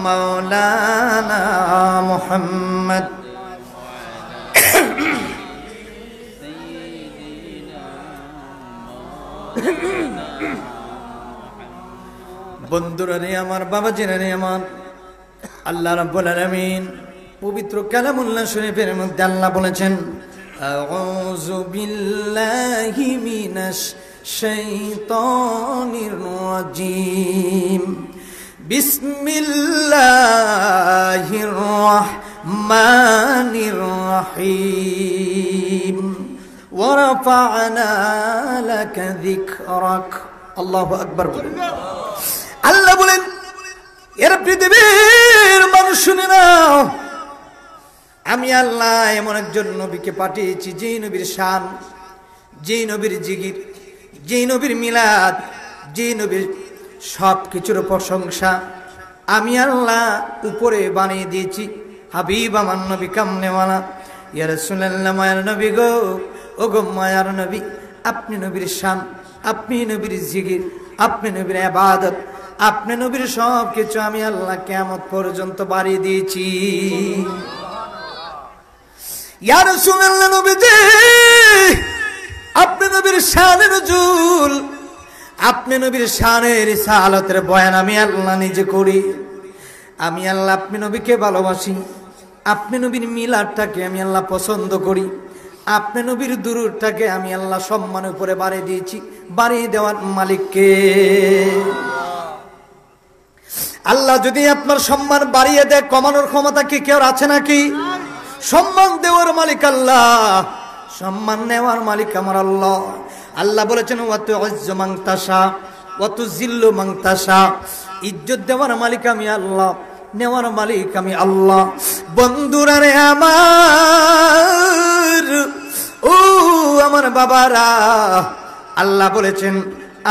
মাওলানা মুহাম্মদ। বন্ধুরা রে আমার, বাবাজিরা রে আমার, আল্লাহ রাব্বুল আলামিন পবিত্র কালামুল্লাহ শরীফের মধ্যে আল্লাহ বলেছেন আউযু বিল্লাহি মিনাশ শাইতানির রাজিম, বিসমিল্লাহির রাহমানির রাহিম, ওয়া রাফা'না লাকা যিকরাক। আল্লাহু আকবার বলেন। আল্লাহ বলেন এর পৃথিবীর মানুষ শুনে নাও, আমি আল্লাহ এমন একজন নবীকে পাঠিয়েছি যেই নবীর শান, যেই নবীর জিকির, যেই নবীর মিলাদ, যেই নবীর সব কিছুর প্রশংসা আমি আল্লাহ উপরে বানিয়ে দিয়েছি। হাবিব আমার নবী কামনেওয়ালা, ইয়া রাসূলুল্লাহ মায়ার নবী গো, ও গো মায়ার নবী, আপনি নবীর শান, আপনি নবীর জিকির, আপনি নবীর ইবাদত, আপনি নবীর সব কিছু আমি আল্লাহ কিয়ামত পর্যন্ত বাড়িয়ে দিয়েছি। ইয়া রাসূলুল্লাহ নবীজি, আপনি নবীর শানের নজুল, আপনি নবীর শানের রিসালাতের বয়ান আমি আল্লাহ নিজে করি। আমি আল্লাহ আপনি নবীকে ভালোবাসি, আপনি নবীর মিলাদটাকে আমি আল্লাহ পছন্দ করি, আপনি নবীর দুরূদটাকে আমি আল্লাহ সম্মানের উপরে বাড়িয়ে দিয়েছি। বাড়িয়ে দেওয়ার মালিককে আল্লাহ যদি আপনার সম্মান বাড়িয়ে দেয়, কমানোর ক্ষমতা কি কেউ আছে নাকি? সম্মান দেওয়ার মালিক আল্লাহ, সম্মান নেওয়ার মালিক আমার আল্লাহ। আল্লাহ বলেছেন ওয়া তু'ইজ্জু মান তাশা ওয়া তুযিল্লু মান তাশা, ইজ্জত দেওয়ার মালিক আমি আল্লাহ, নেওয়ার মালিক আমি আল্লাহ। বন্ধুরা রে আমার, ও আমার বাবারা, আল্লাহ বলেছেন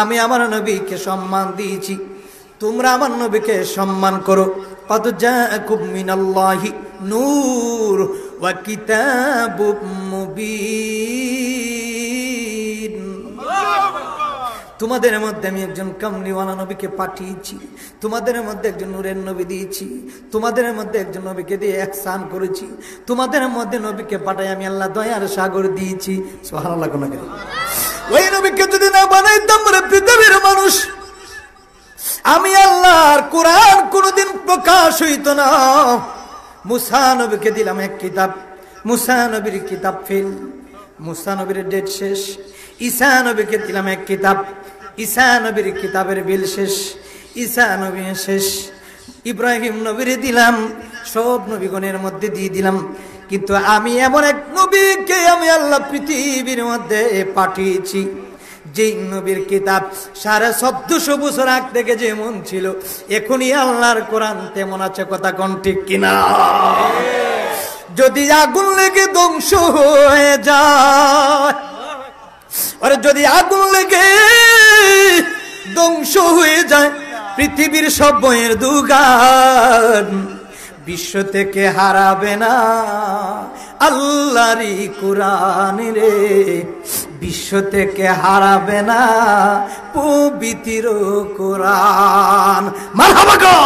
আমি আমার নবীকে সম্মান দিয়েছি, তোমরা আমার নবীকে সম্মান করো। কদ জাআকুম মিনাল্লাহি নূর ওয়া কিতাবুম মুবিন। তোমাদের মধ্যে আমি একজন কামলিওয়ালা নবীকে পাঠিয়েছি, তোমাদের মধ্যে একজন নূরের নবী দিয়েছি, তোমাদের মধ্যে একজন নবীকে দিয়ে ইহসান করেছি, তোমাদের মধ্যে নবীকে পাঠাই আমি আল্লাহ দয়ার সাগর দিয়েছি। সুবহানাল্লাহ। কোন করে ওই নবীকে যদি না বানাইতাম রে পৃথিবীর মানুষ, আমি আল্লাহর কোরআন কোনদিন প্রকাশ হইত না। মুসা নবীকে দিলাম এক কিতাব, মুসা নবীর কিতাব ফেল, মুসা নবীর ডেট শেষ। ঈসা নবীকে দিলাম এক কিতাব, ঈসা নবীর কিতাবের বিল শেষ, ঈসা নবী শেষ। ইব্রাহিম নবীর দিলাম, সব নবীগণের মধ্যে দিয়ে দিলাম, কিন্তু আমি এমন এক নবী নবীকে আমি আল্লাহ পৃথিবীর মধ্যে পাঠিয়েছি, যেই নবীর কিতাব 1450 বছর আগ থেকে যেমন ছিল এখনই আল্লাহর কোরআন তেমন আছে। কথা কোন ঠিক কিনা? যদি আগুন লেগে ধ্বংস হয়ে যায়, আর যদি আগুন লেগে ধ্বংস হয়ে যায় পৃথিবীর সব বইয়ের দোকান, বিশ্ব থেকে হারাবে না আল্লাহরই কোরআন রে, বিশ্ব থেকে হারাবে না পবিত্র কোরআন। মারহাবা গো।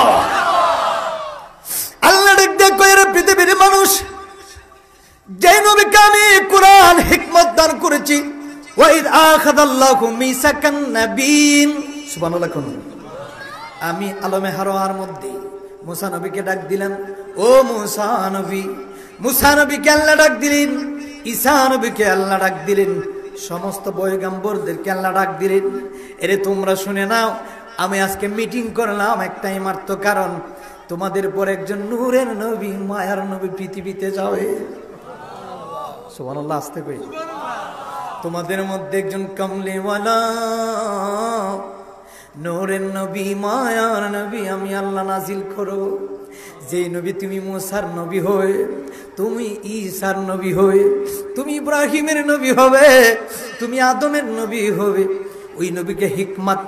আল্লাহ দেখো এর পৃথিবীর মানুষ, যে নবীকে আমি কোরআন হিকমত দান করেছি, ওয়াইদ আখাযাল্লাহু মিসাকান নাবিয়্যিন, সুবহানাল্লাহ। আমি আলমে হারোয়ার মধ্যে মুসা নবীকে ডাক দিলেন, ও মুসা নবী। মুসা নবীকে আল্লাহ ডাক দিলেন, ঈসা নবীকে আল্লাহ ডাক দিলেন, সমস্ত পয়গম্বরদেরকে আল্লাহ ডাক দিলেন, এরে তোমরা শুনে নাও, আমি আজকে মিটিং করলাম একটাই মাত্র কারণ, তোমাদের পর একজন নূরের নবী, মায়ার নবী পৃথিবীতে যাবে। সুবহানাল্লাহ, আস্তে কই। তোমাদের মধ্যে একজন কামলিওয়ালা নূরের নবী, মায়ার নবী আমি আল্লাহ নাজিল করো। যেই নবী তুমি মুসার নবী হয়ে, তুমি ঈসার নবী হয়ে, তুমি ইব্রাহিমের নবী হবে, তুমি আদমের নবী হবে, ওই নবীকে হিকমত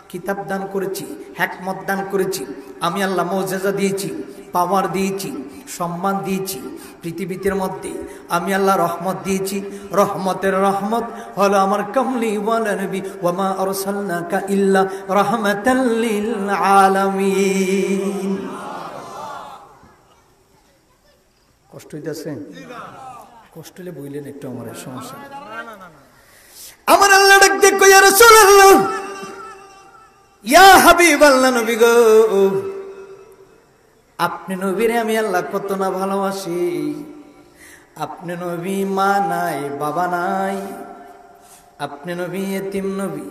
কিতাব দান করেছি, হিকমত দান করেছি আমি আল্লাহ, মুজিজা দিয়েছি, পাওয়ার দিয়েছি, সম্মান দিয়েছি পৃথিবীর মধ্যে আমি আল্লাহ রহমত দিয়েছি। রহমতের রহমত হলো আমার কামলি ওয়ালা নবী, ওয়া মা আরসালনাকা ইল্লা রাহমাতাল লিল আলামিন। কষ্ট হইতাছে? কষ্ট হলে বইলেন একটু, আমার সমস্যা। আমার আল্লাহ ডাক দেখো, ইয়া রাসূলুল্লাহ, ইয়া হাবিবাল্লাহ, নবী গো, আপনি নবীরে আমি আল্লাহ কত না ভালোবাসি। আপনি নবী, মা নাই, বাবা নাই, আপনি নবী এতিম নবী,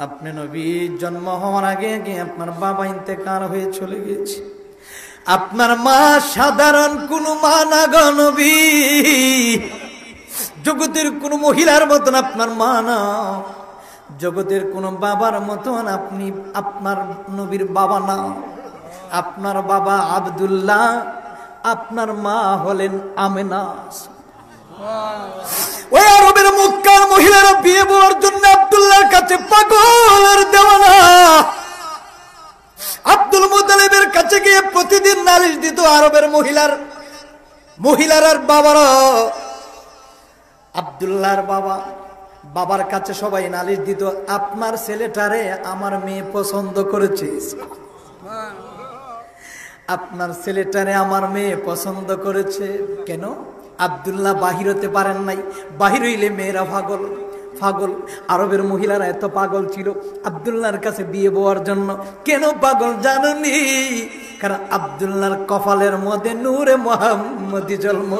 আপনি নবী জন্ম হওয়ার আগে আগে আপনার বাবা ইন্তেকাল হয়ে চলে গেছে, আপনার মা সাধারণ কোন মা না গো নবী, জগতের কোন মহিলার মতন আপনার মা না, জগতের কোন বাবার মতন আপনি আপনার নবীর বাবা না। আপনার বাবা আব্দুল্লাহ, আপনার মা হলেন আমেনা। ওই আরবের মক্কার মহিলারা বিয়ে বলার জন্য আব্দুল্লাহর কাছে পাগল আর দেওয়ানা। আব্দুল মুতালিবের কাছে গিয়ে প্রতিদিন নালিশ দিত আরবের মহিলার আর বাবারা। আব্দুল্লাহর বাবার কাছে সবাই নালিশ দিত, আপনার ছেলেটারে আমার মেয়ে পছন্দ করেছে, আপনার ছেলেটারে আমার মেয়ে পছন্দ করেছে। কেন? আব্দুল্লাহ বাহির হতে পারেন নাই, বাহির হইলে মেয়েরা পাগল। আরবের মহিলারা এত পাগল ছিল আব্দুল্লাহর কাছে বিয়ে বওয়ার জন্য। কেন পাগল জানেননি? কারণ আব্দুল্লাহর কপালের মধ্যে নূরে মুহাম্মদী জন্ম।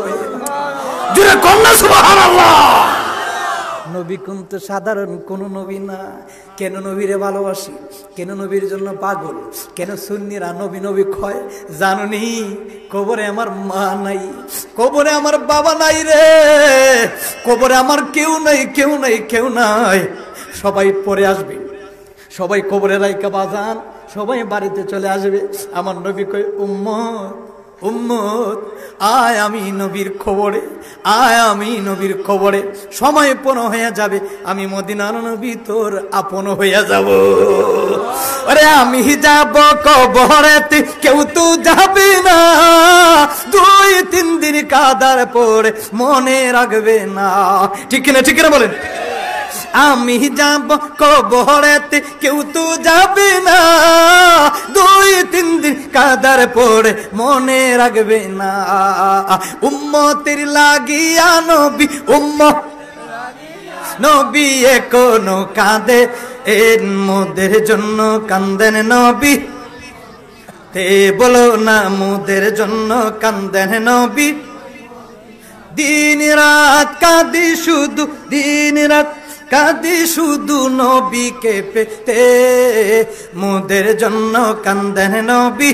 জোরে কন্যা সুবহানাল্লাহ। নবী কিন্তু সাধারণ কোন নবী না। কেন নবীরে ভালোবাসি, কেন নবীর জন্য পাগল, কেন সুন্নিরা নবী খয় জানুনি? কবরে আমার মা নাই, কবরে আমার বাবা নাই রে, কবরে আমার কেউ নাই। সবাই পরে আসবে, সবাই কবরে রাইকা বাজান, সবাই বাড়িতে চলে আসবে। আমার নবী কই, উম্মত আয় আমি নবীর খবরে, সময় পূর্ণ হয়ে যাবে, আমি মদিনার নবী তোর আপন হইয়া যাব। আরে আমি যাব কবরেতে, কেউ তো যাবে না, 2-3 দিন কাদার পরে মনে রাখবে না। ঠিক না বলেন? আমি যাব কবরেতে, কেউ তো যাবে না, 2-3 দিন কাদার পরে মনে রাখবে না। উম্মতের লাগিয়া নবী এখনো কাঁদে, এর মোদের জন্য কান্দেন নবী। তে বলো না মোদের জন্য কান্দেন নবী। দিন রাত কাঁদি শুধু, কাঁদি শুধু নবীকে পেতে, মোদের জন্য কান্দেন নবী।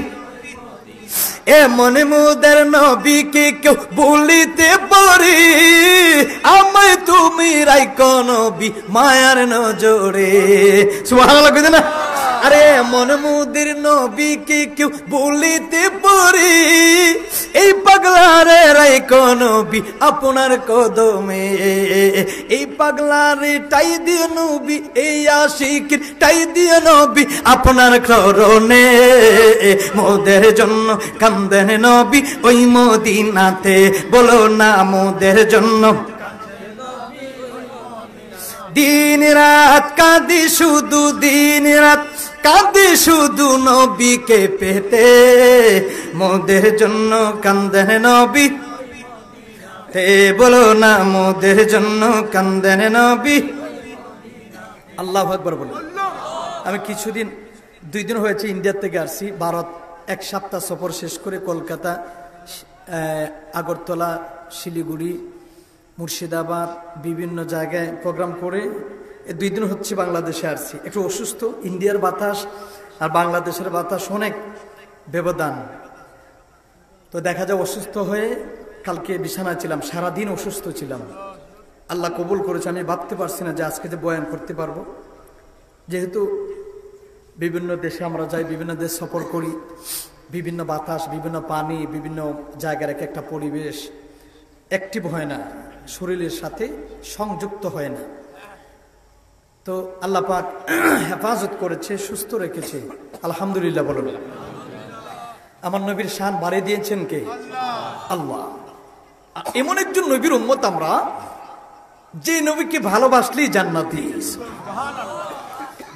এমন মোদের নবীকে কেউ বলিতে পারি, আমায় তুমি রাইখো নবী মায়ার নজরে। সুবহানাল্লাহ কইতে না? আরে মন মুদের নবীকে কেউ বলিতে পারি, এই পাগলারে রাইখো নবী আপনার কদমে। এই পাগলারে টাই দিয়ে নবী, এই আশিকের টাই দিয়ে নবী আপনার চরণে। মোদের জন্য কান্দেন নবী ওই মদিনাতে, বলো না মোদের জন্য। দিন রাত কাঁদি শুধু, দিন রাত কাঁদি শুধু নবীকে পেতে, মোদের জন্য কান্দেন নবী, তে বলো না মোদের জন্য কান্দেন নবী। আল্লাহু আকবার বলো। আমি কিছুদিন 2 দিন হয়েছে ইন্ডিয়া থেকে আসছি, ভারত 1 সপ্তাহ সফর শেষ করে কলকাতা, আগরতলা, শিলিগুড়ি, মুর্শিদাবাদ বিভিন্ন জায়গায় প্রোগ্রাম করে 2 দিন হচ্ছে বাংলাদেশে আসছি। একটু অসুস্থ, ইন্ডিয়ার বাতাস আর বাংলাদেশের বাতাস অনেক ব্যবধান। তো দেখা যায় অসুস্থ হয়ে কালকে বিছানায় ছিলাম, সারাদিন অসুস্থ ছিলাম। আল্লাহ কবুল করেছে। আমি ভাবতে পারছি না যে আজকে যে বয়ান করতে পারবো, যেহেতু বিভিন্ন দেশে আমরা যাই, বিভিন্ন দেশ সফর করি, বিভিন্ন বাতাস, বিভিন্ন পানি, বিভিন্ন জায়গার এক একটা পরিবেশ অ্যাক্টিভ হয় না, শরীরের সাথে সংযুক্ত হয় না। তো আল্লাহ পাক হেফাজত করেছে, সুস্থ রেখেছে, আলহামদুলিল্লাহ বলুন। আমার নবীর শান বাড়িয়ে দিয়েছেন কে? আল্লাহ। এমন একজন নবীর উম্মত আমরা, যে নবীকে ভালোবাসলেই জান্নাতি।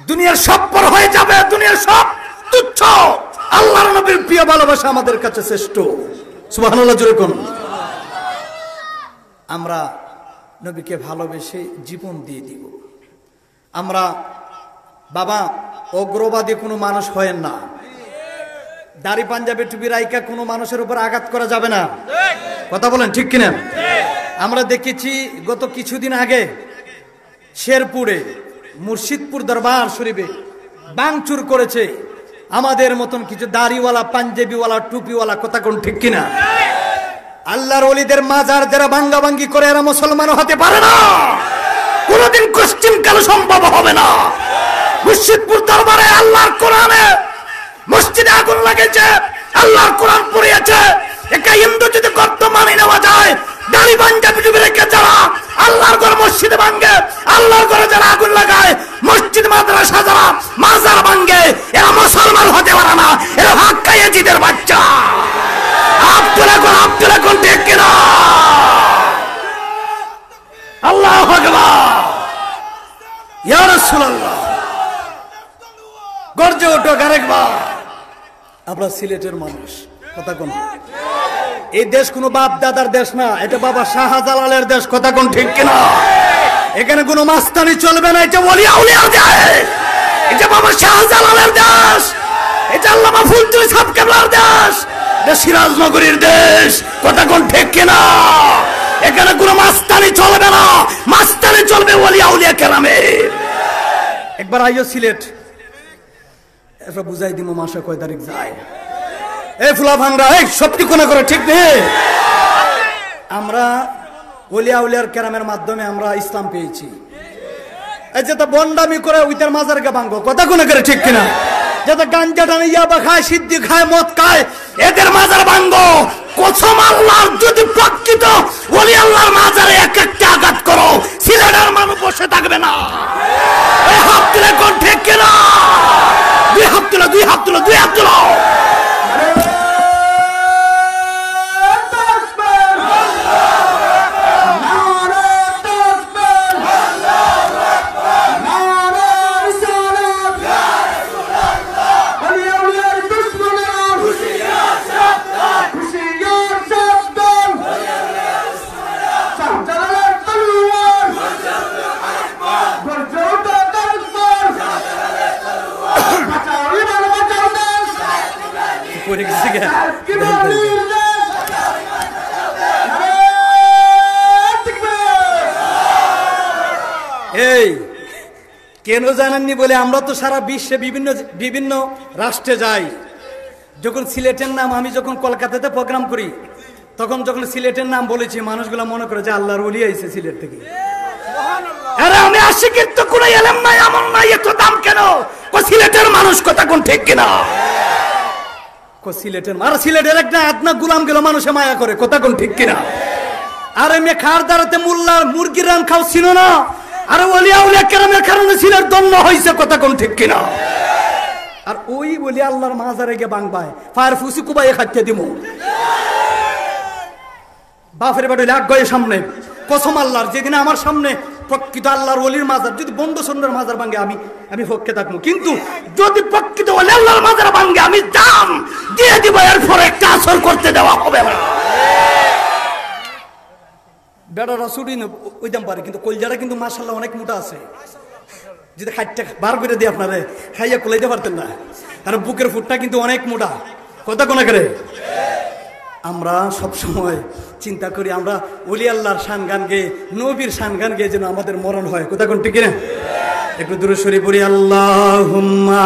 দুনিয়ার সব পর হয়ে যাবে, দুনিয়ার সব তুচ্ছ, আল্লাহর নবীর প্রিয় ভালোবাসা আমাদের কাছে শ্রেষ্ঠ। সুবহানাল্লাহ জোরে কোন। আমরা নবীকে ভালোবেসে জীবন দিয়ে দিব। আমরা বাবা অগ্রবাদী কোনো মানুষ হয়েন না, দাড়ি পাঞ্জাবি টুপি রাইকা কোনো মানুষের উপর আঘাত করা যাবে না। কথা বলেন ঠিক কিনা? আমরা দেখেছি গত কিছুদিন আগে শেরপুরে মুর্শিদপুর দরবার শরীফে ভাঙচুর করেছে আমাদের মতন কিছু দাড়িওয়ালা, পাঞ্জাবিওয়ালা, টুপিওয়ালা। কথা কোন ঠিক কিনা? আল্লাহর ওলিদের মাজার যারা ভাঙ্গাভাঙ্গি করে, এরা মুসলমান হতে পারে না, কোনদিন কোশ্চিন কাল সম্ভব হবে না। মুর্শিদপুর দরবারে আল্লাহর কোরআনে মসজিদে আগুন লাগেছে, আল্লাহর কোরআন পড়িয়েছে। একা হিন্দু যদি কর্ত মানি নেওয়া যায়, দাড়ি পাঞ্জাবি টুপি রেখে যারা আল্লাহর ঘর মসজিদে ভাঙ্গে, আল্লাহর ঘরে যারা আগুন লাগায়, মসজিদ মাদ্রাসা যারা মাজার ভাঙ্গে, এরা মুসলমান হতে পারে না, এরা হাক্কা ইয়াজিদের বাচ্চা। আব্দুল্লাহ কোন ঠিক কিনা? আল্লাহু আকবার, ইয়া রাসূলুল্লাহ। গর্জে ওঠো আরেকবার। আমরা সিলেটের মানুষ, কথা কোন। এই দেশ কোনো বাপ দাদার দেশ না, এটা বাবা শাহজালালের দেশ। কথা কোন ঠিক কিনা? এখানে কোনো মাস্তানি চলবে না, এটা ওলি আউলিয়ার দেশ, এটা বাবা শাহজালালের দেশ, এটা আল্লামা ফুলতুলি সাহেব কেবলার দেশ, এটা সিরাজনগরীর দেশ। কথা কোন ঠিক কিনা? এখানে কোনো মাস্তানি চলবে না, মাস্তানি চলবে ওলি আউলিয়া কেরামের। একবার আইও সিলেট, এটা বুঝাই দিব মাসে কয় তারিখ যায়। এই ফুলা ভাঙরা, এই সত্যি কোনা করে ঠিক নেই। আমরা ওলিয়া উলিয়ার কেরামের মাধ্যমে আমরা ইসলাম পেয়েছি। এই যে তা বন্ডামি করে ওইটার মাজারকে ভাঙবো, কথা কোনা করে ঠিক কিনা? যাতে গাঞ্জা টানে, ইয়াবা খায়, সিদ্ধি খায়, মদ খায়, এদের মাজার ভাঙবো। কসম আল্লাহর, যদি প্রকৃত ওলি আল্লাহর মাজারে এক একটা আঘাত করো, সিলেটের মানুষ বসে থাকবে না। এই হাত তুলে কোন ঠিক কিনা? দুই হাত তুলো, দুই হাত তুলো, দুই হাত তুলো। এই কেন জানেননি বলে আমরা তো সারা বিশ্বে বিভিন্ন রাষ্ট্রে যাই, যখন সিলেটের নাম, আমি যখন কলকাতাতে প্রোগ্রাম করি, তখন যখন সিলেটের নাম বলেছি, মানুষগুলো মনে করে যে আল্লাহর ওলি আইছে সিলেট থেকে। আরে আমি আশিকের তো কোনো এলেম নাই, আমল নাই, এত দাম কেন? সিলেটের মানুষ কথা কোন ঠিক কিনা? সিলেটের আর সিলেটের একটা আদনা গুলাম গেল মানুষে মায়া করে, কথা কোন ঠিক কিনা? আরে মে খার দাঁড়াতে মোল্লা মুরগির রান খাও ছিল না, আরে ওলিয়া উলিয়া কেরামের কারণে সিলেট দন্য হয়েছে, কথা কোন ঠিক কিনা? আর ওই বলি আল্লাহর মাজারে গিয়ে বাংবায় ফায়ার ফুসি কুবাই খাইতে দিব বাপের বাড়ি লাগ গয়ে সামনে কসম আল্লাহর, যেদিন আমার সামনে প্রকৃত আল্লাহর ওলির মাজার যদি বন্ধ সুন্দর মাজার ভাঙ্গে আমি পক্ষে থাকবো, কিন্তু যদি প্রকৃত ওলি আল্লাহর মাজার ভাঙ্গে আমি দাম দিয়ে দিব, এরপর একটা আসর করতে দেওয়া হবে না। বেড়ারা ছুটি ওই দাম পারে, কিন্তু কলজাটা কিন্তু মাশাআল্লাহ অনেক মোটা আছে, যদি খাইটা বার করে দিই আপনারে খাইয়া কোলাইতে পারতেন না, আর বুকের ফুটটা কিন্তু অনেক মোটা, কথা কোনা করে। আমরা সবসময় চিন্তা করি আমরা ওলি আল্লাহর শান গান গেয়ে, নবীর শান গান গেয়ে যেন আমাদের মরণ হয়, কথা কোন ঠিক না? একটু দূরে সরে পড়ি, আল্লাহুম্মা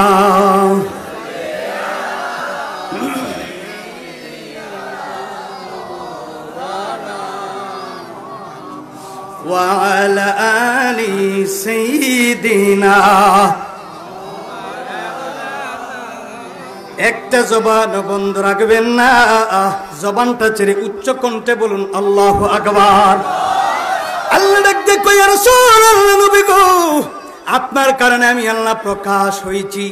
ওয়া আলা আলি সাইয়্যিদিনা। একটা জবান বন্ধ রাখবেন না, জবানটা ছেড়ে উচ্চ কণ্ঠে বলুন আল্লাহু আকবার। আল্লাহ ডাকতে কই, ইয়া রাসূলুল্লাহ, নবী গো, আপনার কারণে আমি আল্লাহ প্রকাশ হয়েছি।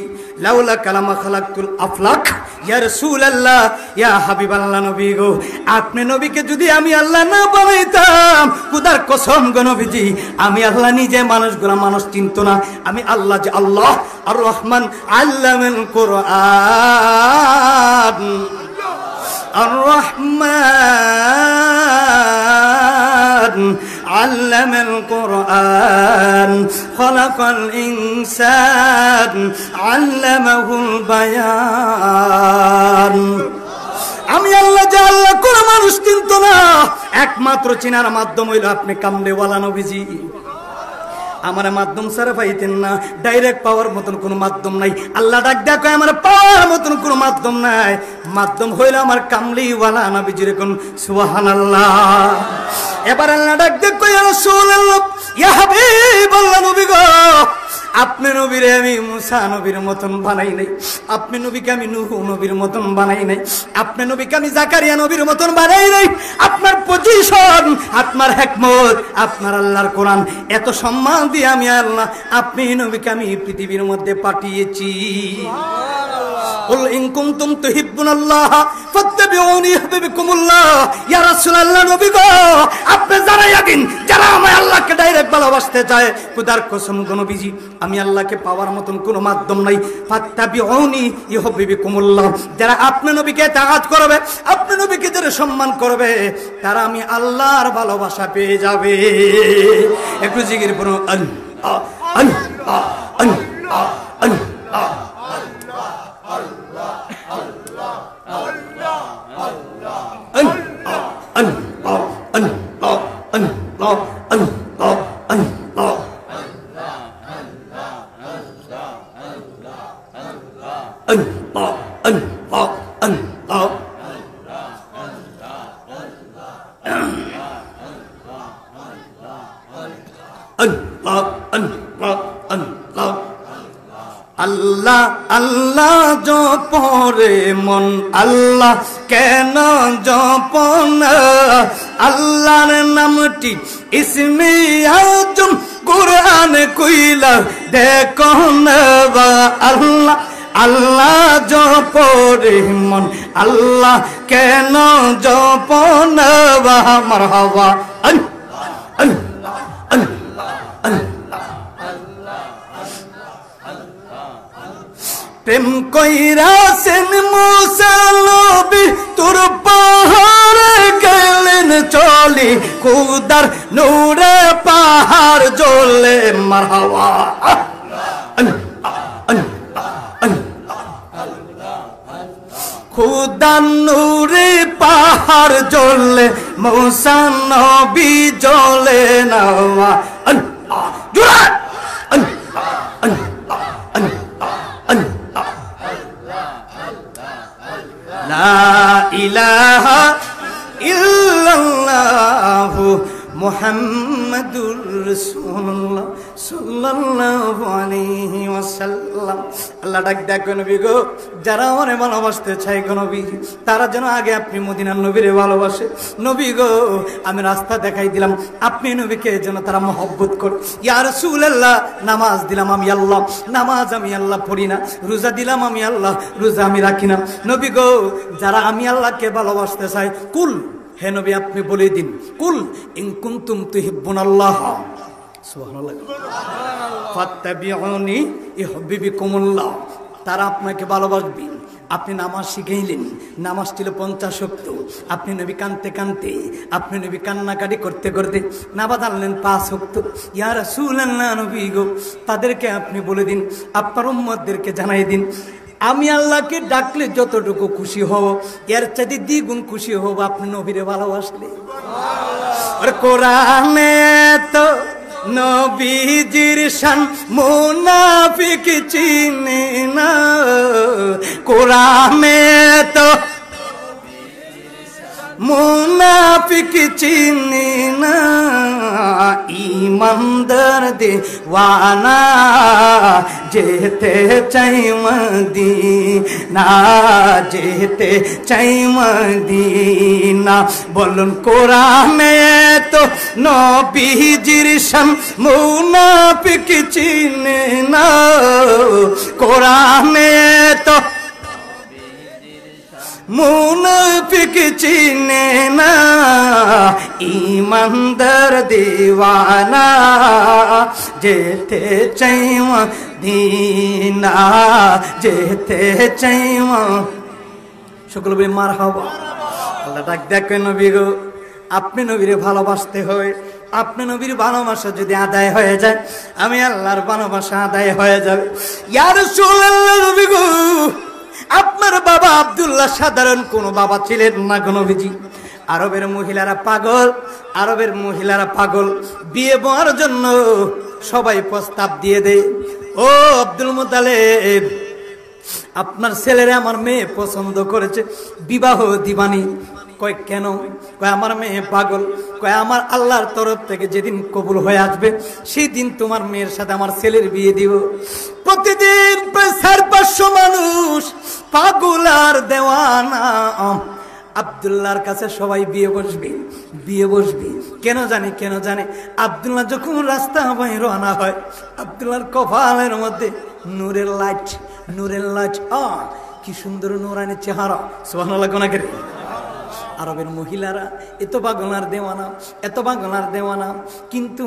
লাউলা কালামা খালাকতুল আফলাক, ইয়া রাসূলুল্লাহ, ইয়া হাবিবাল্লাহ, নবী গো, আপনি নবীকে যদি আমি আল্লাহ না বানাইতাম, খোদার কসম গো নবীজি, আমি আল্লাহ নিজে মানুষগুলা মানুষ চিনতো না। আমি আল্লাহ যে আল্লাহ আর রহমান, আল্লামাল কুরআন, আর রহমান আল্লামাল কুরআন, খালাকাল ইনসান আল্লামাহুল বায়ান। আমি আল্লাহ যে আল্লাহ কোন মানুষ চিনতো না, একমাত্র চিনার মাধ্যম হইল আপনি কামলেওয়ালা নবীজি। আমার মাধ্যম ছাড়া পাইতেন না, ডাইরেক্ট পাওয়ার মতন কোনো মাধ্যম নাই। আল্লাহ ডাক ডাক আমার পাওয়ার মতন কোনো মাধ্যম নাই, মাধ্যম হইল আমার কামলিওয়ালা নবীজির কোন সুবহানাল্লাহ। এবার আল্লাহ ডাক ডাক ইয়া রাসূলুল্লাহ, ইয়া হাবিবাল্লাহ, নবী গো, আপনি নবীরে আমি মুসা নবীর মতন বানাই নাই, আপনি নবীকে আমি নূহ নবীর মতন বানাই নাই, আপনি নবীকে আমি জাকারিয়া নবীর মতন বানাই নাই। আপনার পজিশন, আপনার হিকমত, আপনার আল্লাহর কোরআন, এত সম্মান দিয়ে আমি আল্লাহ আপনি নবীকে আমি পৃথিবীর মধ্যে পাঠিয়েছি। কুল ইন কুনতুম তুহিব্বুনাল্লাহ ফাত্তাবিউনি ইউহিব্বুকুমুল্লাহ। ইয়া রাসূলুল্লাহ, নবী গো, আপনি জানাইয়া দিন, যারা আমি আল্লাহকে ডাইরেক্ট ভালোবাসতে চায়, খোদার কসম গো নবীজি, আমি আল্লাহকে পাওয়ার মতন কোনো মাধ্যম নাই। ফাত্তাবিউনি ইউহিব্বুকুমুল্লাহ, যারা আপনি নবীকে ইতাআত করবে, আপনি নবীকে যারা সম্মান করবে, তারা আমি আল্লাহর ভালোবাসা পেয়ে যাবে। একটু জিকির করুন, আল্লাহ আল্লাহ আল্লাহ আল্লাহ। আল্লাহ আল্লাহ জপরে মন, আল্লাহ কেন জপন, আল্লাহর নামটি ইসমে আজম, কুরআন কইলা দেখো না, আল্লাহ আল্লাহ জপরে মন, আল্লাহ কেন জপন, মারহাবা। প্রেম কইরাছেন মুসা নবী, তোর পাহাড়ে গেলেন চলি, খোদার নূরে পাহাড় জ্বলে, মারহাবা। খোদার নূরে পাহাড় জ্বলে, মুসা নবী জ্বলে না। ইলাহা ইল্লাল্লাহু মুহাম্মাদুর রাসূলুল্লাহ সাল্লাল্লাহু আলাইহি ওয়াসাল্লাম। আল্লাহ ডাক দেখো নবী গো, যারা আমারে ভালোবাসতে চায় গো নবী, তারা যেন আগে আপনি মদিনার নবীরে ভালোবাসে। নবী গো, আমি রাস্তা দেখাই দিলাম, আপনি নবীকে যেন তারা মহব্বত করে। ইয়া রাসূলুল্লাহ, নামাজ দিলাম আমি আল্লাহ, নামাজ আমি আল্লাহ পড়ি না। রোজা দিলাম আমি আল্লাহ, রোজা আমি রাখি না। নবী গো, যারা আমি আল্লাহকে ভালোবাসতে চায়, কুল, হে নবী আপনি বলে দিন, কুল ইন কুনতুম তুহিব্বুনাল্লাহ সুবহানাল্লাহ ফাত্তাবিউনি ইউহিব্বুকুমুল্লাহ। তারা আপনাকে ভালোবাসবে। আপনি নামাজ শিখাইলেন, নামাজ ছিল 50 ওয়াক্ত। আপনি নবী কানতে কানতে, আপনি নবী কান্নাকাটি করতে করতে নামাজ আনলেন 5 ওয়াক্ত। ইয়া রাসূলুল্লাহ, নবী গো, তাদেরকে আপনি বলে দিন, আপনার উম্মতদেরকে জানাই দিন, আমি আল্লাহকে ডাকলে যতটুকু খুশি হব, এর চাইতে দ্বিগুণ খুশি হব আপনি নবীরে ভালোবাসলে। আর কোরআনে তো নবীজির শান মুনাফিক চিনে না, কোরআনে তো মুনাফিক চিনে না, ইমানদার দেওয়ানা যেতে চাই মদিনা, যেতে চাই মদিনা। বলুন কোরআনে তো নবীজির শান মুনাফিক চিনে না, কোরআনে তো মুনাফিক চিনে না, ইমানদার দিওয়ানা যেতে চাই মদিনা, যেতে চাই। সকল বলি মারহাবা। আল্লাহ ডাক দেখেন নবী গো, আপনি নবীরে ভালোবাসতে হয়। আপনি নবীর ভালোবাসা যদি আদায় হয়ে যায়, আমি আল্লাহর ভালোবাসা আদায় হয়ে যাবে। ইয়া রাসূলুল্লাহ, নবী গো, আপনার বাবা আব্দুল্লাহ সাধারণ কোন বাবা ছিলেন না গো নবীজি। আরবের মহিলারা পাগল, আরবের মহিলারা পাগল, বিয়ে বউর জন্য সবাই প্রস্তাব দিয়ে দেয়। ও আব্দুল মুত্তালিব, আপনার ছেলেরা আমার মেয়ে পছন্দ করেছে, বিবাহ দিবানি। কয় কেন? কয় আমার মেয়ে পাগল। কয় আমার আল্লাহর তরফ থেকে যেদিন কবুল হয়ে আসবে, সেই দিন তোমার মেয়ের সাথে আমার ছেলের বিয়ে দিব। প্রতিদিন প্রায় 400-500 মানুষ পাগল আর দেওয়ানা আব্দুল্লাহর কাছে সবাই বিয়ে বসবে, বিয়ে বসবে। কেন জানি, কেন জানে আব্দুল্লাহ যখন রাস্তা বাইরে রওনা হয়, আব্দুল্লাহর কপালের মধ্যে নূরের লাইট, নূরের লাইট। কি সুন্দর নূরানি চেহারা, সুবহানাল্লাহ। কোন আগে আরবের মহিলারা এত পাগলার দেওয়ানা, এত পাগলার দেওয়ানা, কিন্তু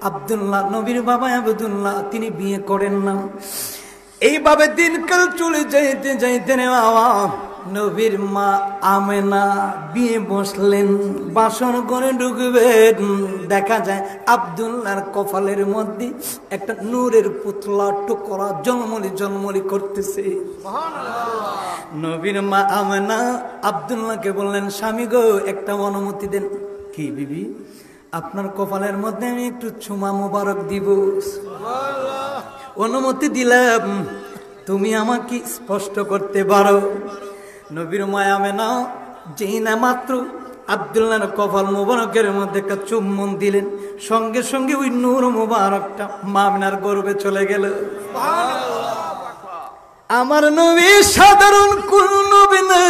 আব্দুল্লাহ, নবীর বাবা আব্দুল্লাহ, তিনি বিয়ে করেন না। এইভাবে দিনকাল চলে যাইতে যাইতে বাবা নবীর মা আমেনা বিয়ে বসলেন, বাসন করে ঢুকবেন, দেখা যায় আব্দুল্লাহর কপালের মধ্যে একটা নূরের পুতলা টুকরা জলমলি জলমলি করতেছে। নবীর মা আমেনা আব্দুল্লাহকে বললেন, স্বামী গো, একটা অনুমতি দেন। কি বিবি? আপনার কপালের মধ্যে আমি একটু চুমা মোবারক দিব। অনুমতি দিলাম, তুমি আমাকে স্পষ্ট করতে পারো। নবীর মা আমেনা যেই না মাত্র আব্দুল্লাহর কপাল মোবারকের মধ্যে একটা চুম্বন দিলেন, সঙ্গে সঙ্গে ওই নূর মোবারকটা মা আমেনার গর্ভে চলে গেল। আমার নবী সাধারণ কোন নবী না।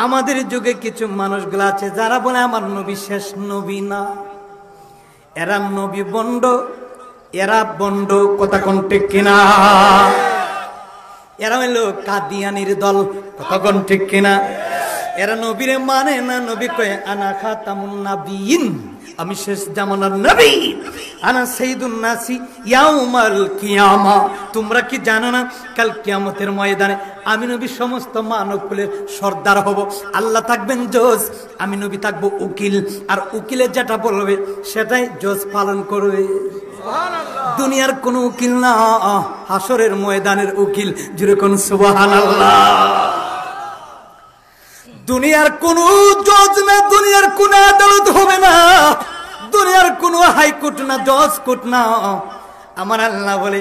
আমাদের যুগে কিছু মানুষগুলো আছে যারা বলে আমার নবী শেষ নবী না, এরা নবী বন্ড, এরা বন্ড। কথা কোন ঠিক কিনা? এরা হইল কাদিয়ানির দল। কথা কোন ঠিক কিনা? এরা নবীরে মানে না। নবী কয়ে আনা খাতামুন নাবিয়িন, আমি শেষ জামানার নবী, আনা সাইয়্যিদুন নাসি ইয়াউমাল কিয়ামা। তোমরা কি জানো না কাল কিয়ামতের ময়দানে আমি নবী সমস্ত মানব কুলের সর্দার হব। আল্লাহ থাকবেন জজ, আমি নবী থাকবো উকিল, আর উকিলের যেটা বলবে সেটাই জজ পালন করবে। দুনিয়ার কোন উকিল না, হাসরের ময়দানের উকিল। জুড়ে কোন সুবহানাল্লাহ। দুনিয়ার কোন জজ না, দুনিয়ার কোন আদালত হবে না, দুনিয়ার কোন হাইকোর্ট না, জজ কোর্ট না। আমার আল্লাহ বলে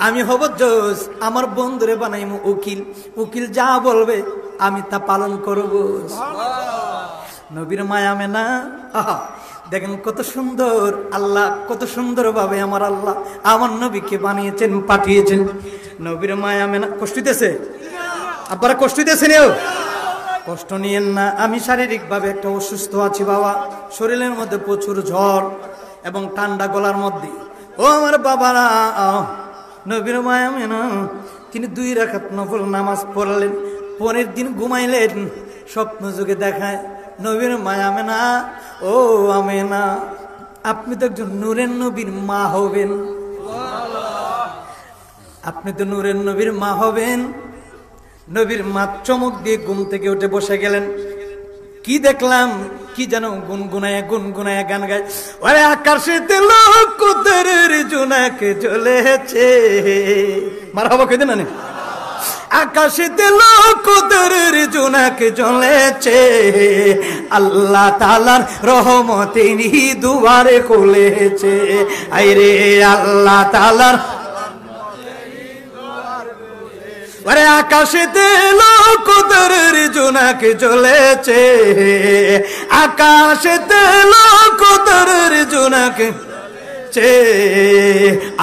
আমি হব জজ, আমার বন্ধুরে বানাইমু উকিল, উকিল যা বলবে আমি তা পালন করব। নবীর মায়া মেনা, আহা দেখেন কত সুন্দর আল্লাহ, কত সুন্দর ভাবে আমার আল্লাহ আমার নবীকে বানিয়েছেন, পাঠিয়েছেন। নবীর মায়া মেনা। কষ্ট দিতেছে আপনারা? কষ্ট দিতেছেন? কষ্ট নিয়েন না। আমি শারীরিক ভাবে একটা অসুস্থ আছি বাবা, শরীরের মধ্যে প্রচুর ঝড় এবং ঠান্ডা গলার মধ্যে। ও আমার বাবারা, নবীর মায়া মেনা তিনি 2 রাকাত নফল নামাজ পড়লেন, পরের দিন ঘুমাইলেন, স্বপ্ন যুগে দেখায় নবীর মায়া মেনা, ও আমেনা আপনি তো একজন নূরের নবীর মা হবেন, আপনি তো নূরের নবীর মা হবেন। নবীর মা চমক দিয়ে ঘুম থেকে উঠে বসে গেলেন। কি দেখলাম, কি যেন গুনগুনায় গুনগুনায় গান গায়, ওরে আকাশেতে লকুতের জোনাকে জ্বলেছে, মারহাবা কই দেন না, আকাশেতে লকুতের জোনাকে জ্বলেছে, আল্লাহ তাআলার রহমতেরই দুয়ারে খুলেছে, আইরে আল্লাহ তাআলার। আরে আকাশেতে লকুতের জোনাকে জ্বলেছে, আকাশেতে লকুতের জোনাকে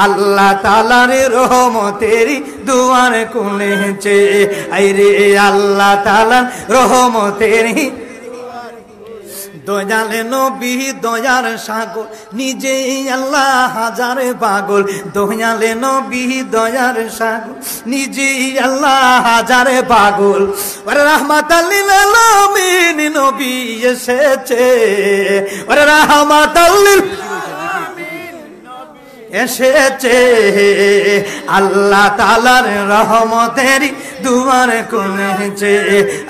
আল্লাহ তাআলার রহমতেরই দুয়ার খুলেছে, আইরে আল্লাহ তাআলার রহমতেরই। দয়ালে নবী দয়ার সাগর, নিজেই আল্লাহ হাজারে পাগল, দয়ালে নবী দয়ার সাগর, নিজেই আল্লাহ হাজারে পাগল, ওরে রাহমাতাল লিল আলামিন নবী এসেছে, ওরে রাহমাতাল লিল এসেছে, আল্লাহ তাআলার রহমতেরই দুয়ার খুলেছে,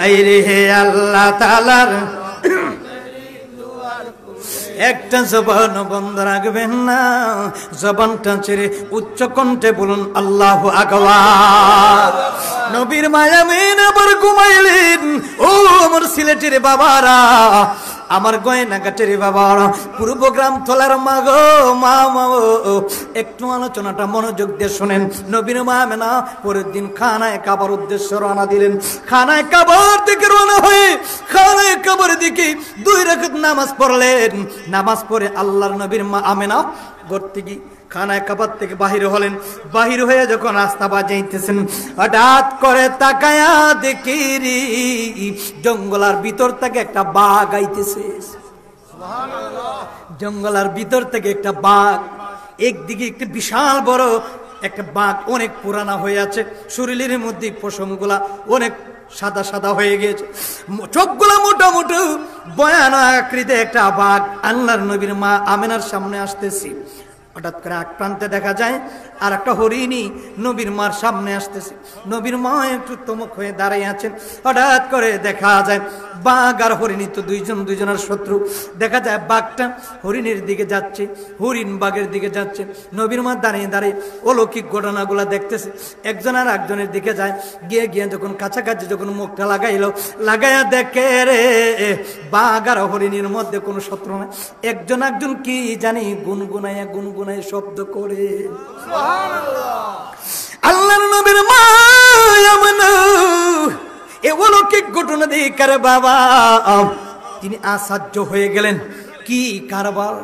আইরে আল্লাহ তাআলার। একটা জবান বন্ধ রাখবেন না, জবানটা ছেড়ে উচ্চ কণ্ঠে বলুন আল্লাহু আকবার। নবীর মায়া মেন আবার ঘুমাইলেন। ও আমার সিলেটের বাবারা, আমার গয়নাঘাটের বাবারা, পূর্বগ্রাম তোলার মা গো, মা মা একটু আলোচনাটা মনোযোগ দিয়ে শোনেন। নবীর মা মেনা পরের দিন খানায় কাবার উদ্দেশ্যে রওনা দিলেন। খানায় কাবার দিকে রওনা হয়ে খানায় কাবার দিকে 2 রাকাত নামাজ পড়লেন। নামাজ পড়ে আল্লাহর নবীর মা আমেনা ঘর থেকে খানায় কাবার থেকে বাহির হলেন। বাহির হয়ে যখন রাস্তা বাজাইতেছেন, হঠাৎ করে তাকায়া দেখি জঙ্গলার ভিতর থেকে একটা বাঘ আইতেছে। জঙ্গলার ভিতর থেকে একটা বাঘ, একদিকে একটা বিশাল বড় একটা বাঘ, অনেক পুরানা হয়ে আছে, শরীরের মধ্যে পশমগুলা অনেক সাদা সাদা হয়ে গেছে, চোখগুলা মোটামুটি ভয়ানক আকৃতির একটা বাঘ আল্লাহর নবীর মা আমেনার সামনে আসতেছি। হঠাৎ করে এক প্রান্তে দেখা যায় আর একটা হরিণী নবীর মার সামনে আসতেছে। নবীর মা একটু তমক হয়ে দাঁড়িয়ে আছেন। হঠাৎ করে দেখা যায় বাঘ আর হরিণী তো দুইজনের শত্রু। দেখা যায় বাঘটা হরিণের দিকে যাচ্ছে, হরিণ বাঘের দিকে যাচ্ছে। নবীর মা দাঁড়িয়ে দাঁড়িয়ে অলৌকিক ঘটনাগুলা দেখতেছে। একজন আর একজনের দিকে যায়, গিয়ে গিয়ে যখন কাছাকাছি যখন মুখটা লাগাইয়া দেখে রে বাঘ আর হরিণীর মধ্যে কোনো শত্রু নাই। একজন কি জানি গুনগুনাইয়া শব্দ করে। আল্লাহর নবীর মা আমেনা এই অলৌকিক ঘটনা দেখার বাবা তিনি আশ্চর্য হয়ে গেলেন। কি কারবার!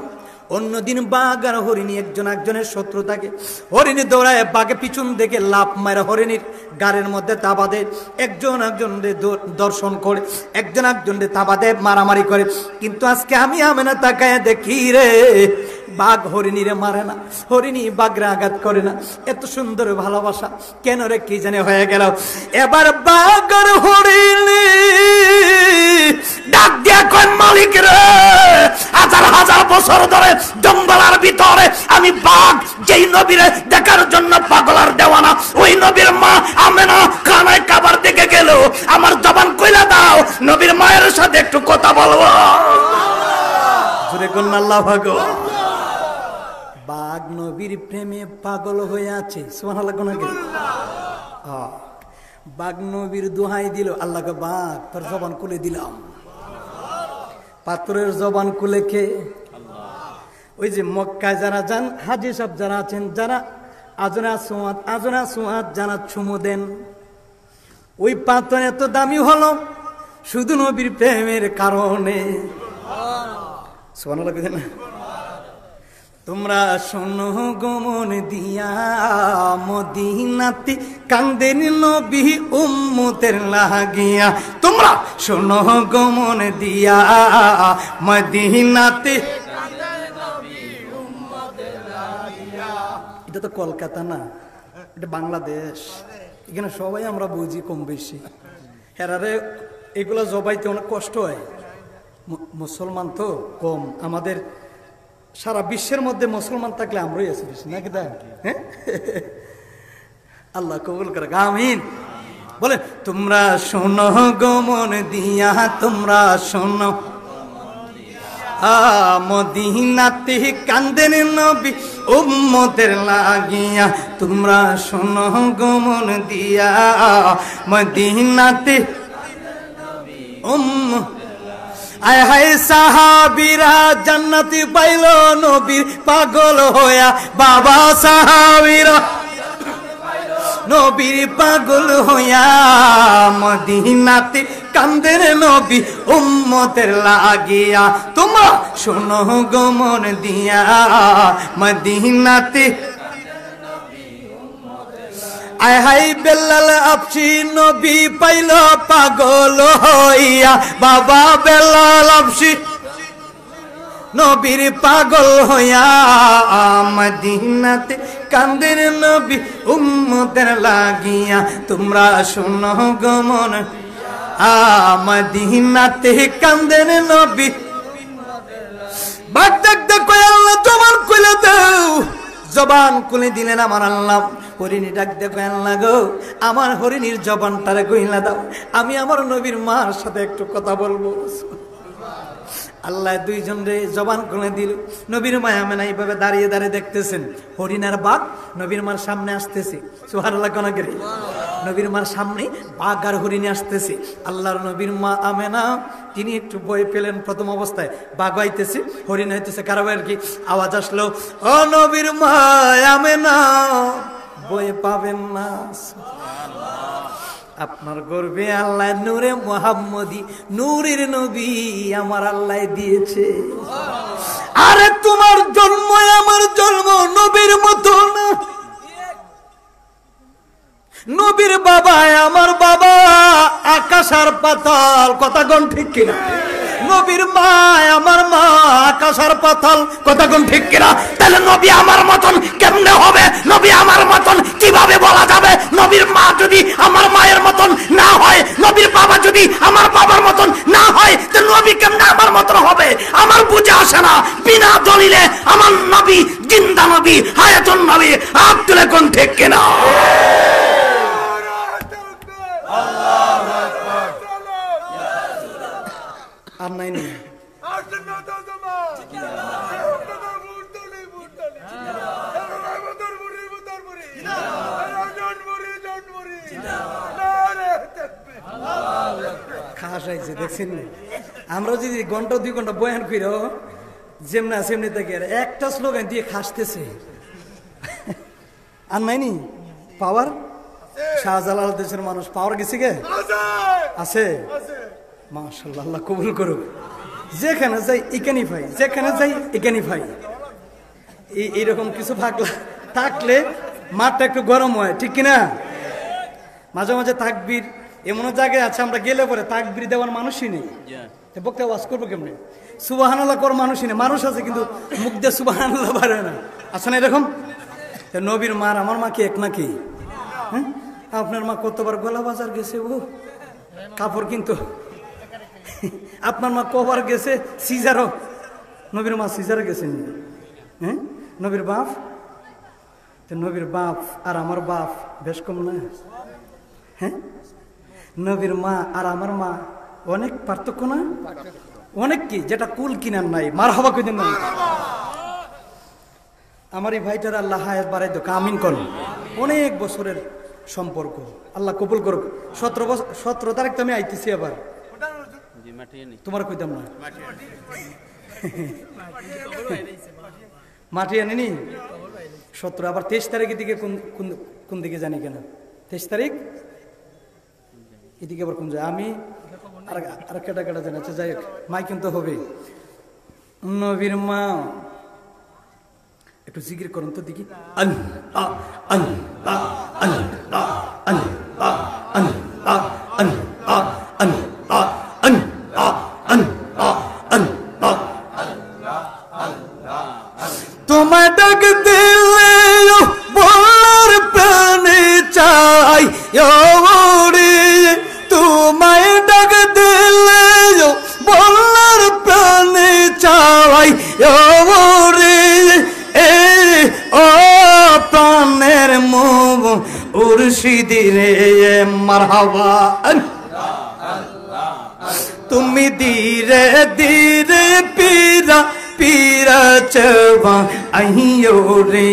অন্যদিন বাঘ আর হরিণী একজনের শত্রু থাকে। হরিণী দৌড়ায় বাঘে পিছন থেকে লাফ মারে হরিণীর গাড়ির মধ্যে তাবা দেয়, একজনের দর্শন করে, একজনের তাবা দেয়, মারামারি করে। কিন্তু আজকে আমি আমেনা তাকায় দেখি রে বাঘ হরিণীরে মারে না, হরিণী বাঘরে আঘাত করে না। এত সুন্দর ভালোবাসা কেন রে কি জানে হয়ে গেল। এবার বাঘ আর হরিণী ডাক দিয়া কোন মালিক রে, হাজার হাজার বছর ধরে জঙ্গলার ভিতরে আমি বাঘ যেই নবীরে দেখার জন্য পাগলার দেওয়ানা, ওই নবীর মা আমেনা খানায় কাবার দিকে গেল। আমার জবান কইলা দাও, নবীর মায়ের সাথে একটু কথা বলবো। জোরে কোন আল্লাহ ভগবান। বাঘ নবীর প্রেমে পাগল হয়ে আছে। সুবহানাল্লাহ। বাঘ নবীর দোহাই দিল, আল্লাহকে বাঘ তোর জবান খুলে দিলাম। পাথরের জবান খুলে কে? ওই যে মক্কায় যারা যান, হাজী সাহেব যারা আছেন, যারা আজনা সোয়াত জানাত চুমু দেন। ওই পাথর এত দামি হলো শুধু নবীর প্রেমের কারণে। সুবহানাল্লাহ কইছেন না? তোমরা শোনো গমন দিয়া মদিনাতে কান্দেন নবী উম্মতের লাগিয়া। তোমরা শোনো গমন দিয়া মদিনাতে কান্দেন নবী উম্মতের লাগিয়া। এটা তো কলকাতা না, এটা বাংলাদেশ। এখানে সবাই আমরা বুঝি কম বেশি। হেরারে এগুলো জবাইতে অনেক কষ্ট হয়। মুসলমান তো কম, আমাদের সারা বিশ্বের মধ্যে মুসলমান থাকলে আমরাই আছি বেশি নাকি? হ্যাঁ, আল্লাহ কবুল করে, আমিন বলে। তোমরা শোনো গমন দিয়া, তোমরা শোনো মদিনাতে কান্দেন নবী উম্মতের লাগিয়া। তোমরা শোনো গমন দিয়া মদিনাতে আয় হায় সাহাবীরা জান্নাতি পাইল নবীর পাগল হইয়া। বাবা সাহাবীরা নবীর পাগল হইয়া মদিনাতে কান্দের নবী উম্মতের লাগিয়া। তোমরা শোনো গমন দিয়া মদিনাতে আয় হাই বেলাল আফসি নবী পাইল পাগল হইয়া। বাবা বেলাল আফসি নবীর পাগল হইয়া মদিনাতে কান্দের নবী উম্মতের লাগিয়া। তোমরা শোনো গমন মদিনাতে কান্দের নবী। বাদ দেখো আল্লাহ জবান খুলে দাও। জবান খুলে দিলেন আমার আল্লাহ। হরিণী ডাক দেখো আল্লাহ গো, আমার হরিণীর জবানটারে কইলা দাও, আমি আমার নবীর মার সাথে একটু কথা বলবো। আল্লাহ দুইজন রে জবান খুলে দিল। নবীর মায়া মেনা এইভাবে দাঁড়িয়ে দাঁড়িয়ে দেখতেছেন হরিণার বাঘ নবীর মার সামনে আসতেছে। সুবহানাল্লাহ কোন করে? নবীর মার সামনে বাঘ আর হরিণী আসতেছে। আল্লাহর নবীর মা আমেনা তিনি একটু ভয় পেলেন প্রথম অবস্থায়। বাঘ হইতেছে, হরিণ হইতেছে, কারবার কি আওয়াজ আসলো, ও নবীর মা আমেনা ভয় পাবেন না, আপনার গর্বে আল্লাহ নূরে মুহাম্মদী নূরের নবী আমার আল্লাহ দিয়েছে। আরে তোমার জন্ম আমার জন্ম নবীর মতো না। নবীর বাবা আমার বাবা আকাশ আর পাতাল, কথা কোন ঠিক কিনা? নবীর মা আমার মা আকাশ আর পাতাল, কথা কোন ঠিক কিনা? তাহলে নবী আমার মতন কেমনে হবে? নবী আমার মতন কিভাবে বলা যাবে? নবীর মা যদি আমার মায়ের মতন না হয়, নবীর বাবা যদি আমার বাবার মতন না হয়, তো নবী কেমনে আমার মতন হবে? আমার বুঝে আসে না। বিনা দলিলে আমার নবী জিন্দা নবী, হায়াতুন নবী। আব্দুল কোন ঠিক কিনা? আর নাই নেই। খাস আইছে দেখছেন, আমরা যদি ঘন্টা 2 ঘন্টা বয়ান কইরো যেমনা সেমনি থেকে একটা স্লোগান দিয়ে খাসতেছে। আর নাইনি পাওয়ার? শাহজালাল দেশের মানুষ পাওয়ার গেছে গে আছে। মাশাআল্লাহ, আল্লাহ কবুল করুক। যেখানে যাই এখানেই ভাই, যেখানে যাই এখানেই ভাই। এইরকম কিছু থাকলে মাঠটা একটু গরম হয়, ঠিক কিনা? মাঝে মাঝে তাকবীর এমন জায়গায় আছে আমরা গেলে পরে তাকবীর দেওয়ার মানুষই নেই, বক্তা ওয়াজ করবো কেমনে? সুবহানাল্লাহ কর মানুষই নেই। মানুষ আছে কিন্তু মুখ দিয়ে সুবহানাল্লাহ পারে না, আছে না এরকম? নবীর মার আমার মা কি এক নাকি? হ্যাঁ, আপনার মা কতবার গলা বাজার গেছে, ও কাপড় কিন্তু আপনার মা কবার গেছে সিজারও। নবীর মা সিজারে গেছেন। হ্যাঁ, নবীর বাপ, নবীর বাপ আর আমার বাপ বেশ কম না? হ্যাঁ, নবীর মা আর আমার মা অনেক পার্থক্য না? অনেক কি, যেটা কুল কিনার নাই। মার হবা কইতেন না? আমার এই ভাইটার আল্লাহ হায়াত বাড়াই দোক, আমিন কর। অনেক বছরের সম্পর্ক, আল্লাহ কবুল করুক। 17 তারিখ তো আমি আইতেছি আবার। তোমার কইতাম না, মাটি আনিনি। 17 আবার 23 তারিখের দিকে কোন দিকে জানি কেন 23 তারিখ এদিকে আবার কোন যায় আমি আর কেটা কেটা জানি। আচ্ছা যাই হোক, মাই কিন্তু হবে। নবীর মা একটু জিকির করুন তো দেখি। আল্লাহ আল্লাহ আল্লাহ আল্লাহ আল্লাহ আল্লাহ আল্লাহ আল্লাহ আল্লাহ আল্লাহ তোমায় ডাক দিলে বলার প্রাণে চাই ওরে, তোমায় ডাক দিলে বলার প্রাণে চাই ওরে, ও প্রাণের মুখ মুর্শিদি রে মারহাবা। তুমি ধীরে ধীরে পীরা পীরা চবা আহিও রে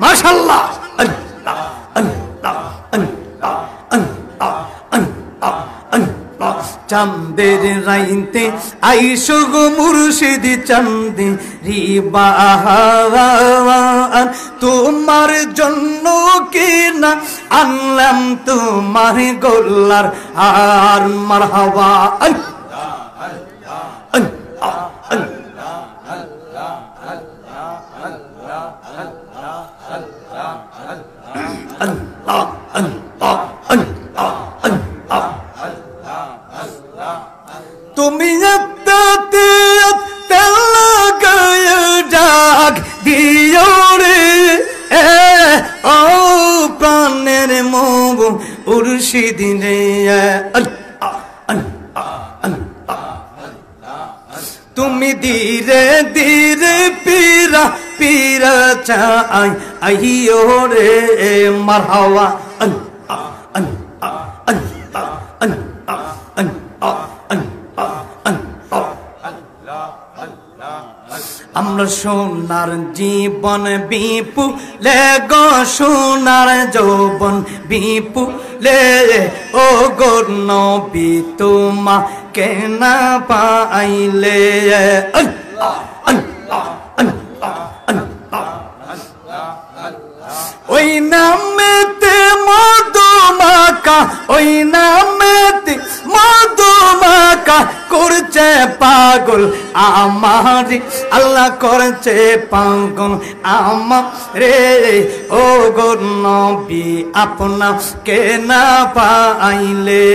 মাশাআল্লাহ। আল্লাহ আল্লাহ আল্লাহ আল্লাহ আল্লাহ আল্লাহ চাঁদের রাইতে আইসো গো মুর্শিদি চাঁদে রিবাহান, তোমার জন্য কিনা আনলাম তোমার গোল্লার আর মারহাবা। আল্লাহ আল্লাহ আল্লাহ আল্লাহ আল্লাহ আল্লাহ আল্লাহ তুমি আত্মাতে লাগায় ডাক দিও রে, ও প্রাণের মুখ মুর্শিদি রে। আল্লাহ আল্লাহ আল্লাহ তুমি ধীরে ধীরে পীরা পীরা চাই আহিও রে মারহাবা। আল্লাহ আল্লাহ আল্লাহ আল্লাহ আল্লাহ আল্লাহ আল্লাহ আমরা সোনার জীবন বিপুলে গো সোনার যৌবন বিপুলে, ও গো নবী তোমা কেনা পাইলে। আল্লাহ আল্লাহ আল্লাহ আল্লাহ ওই নামেতে মধুমাকা, ওই নামেতে মধুমাকা করছে পাগল আমারি, আল্লাহ করছে পাগল আমার রে, ও গো নবী আপনা কে না পাইলে।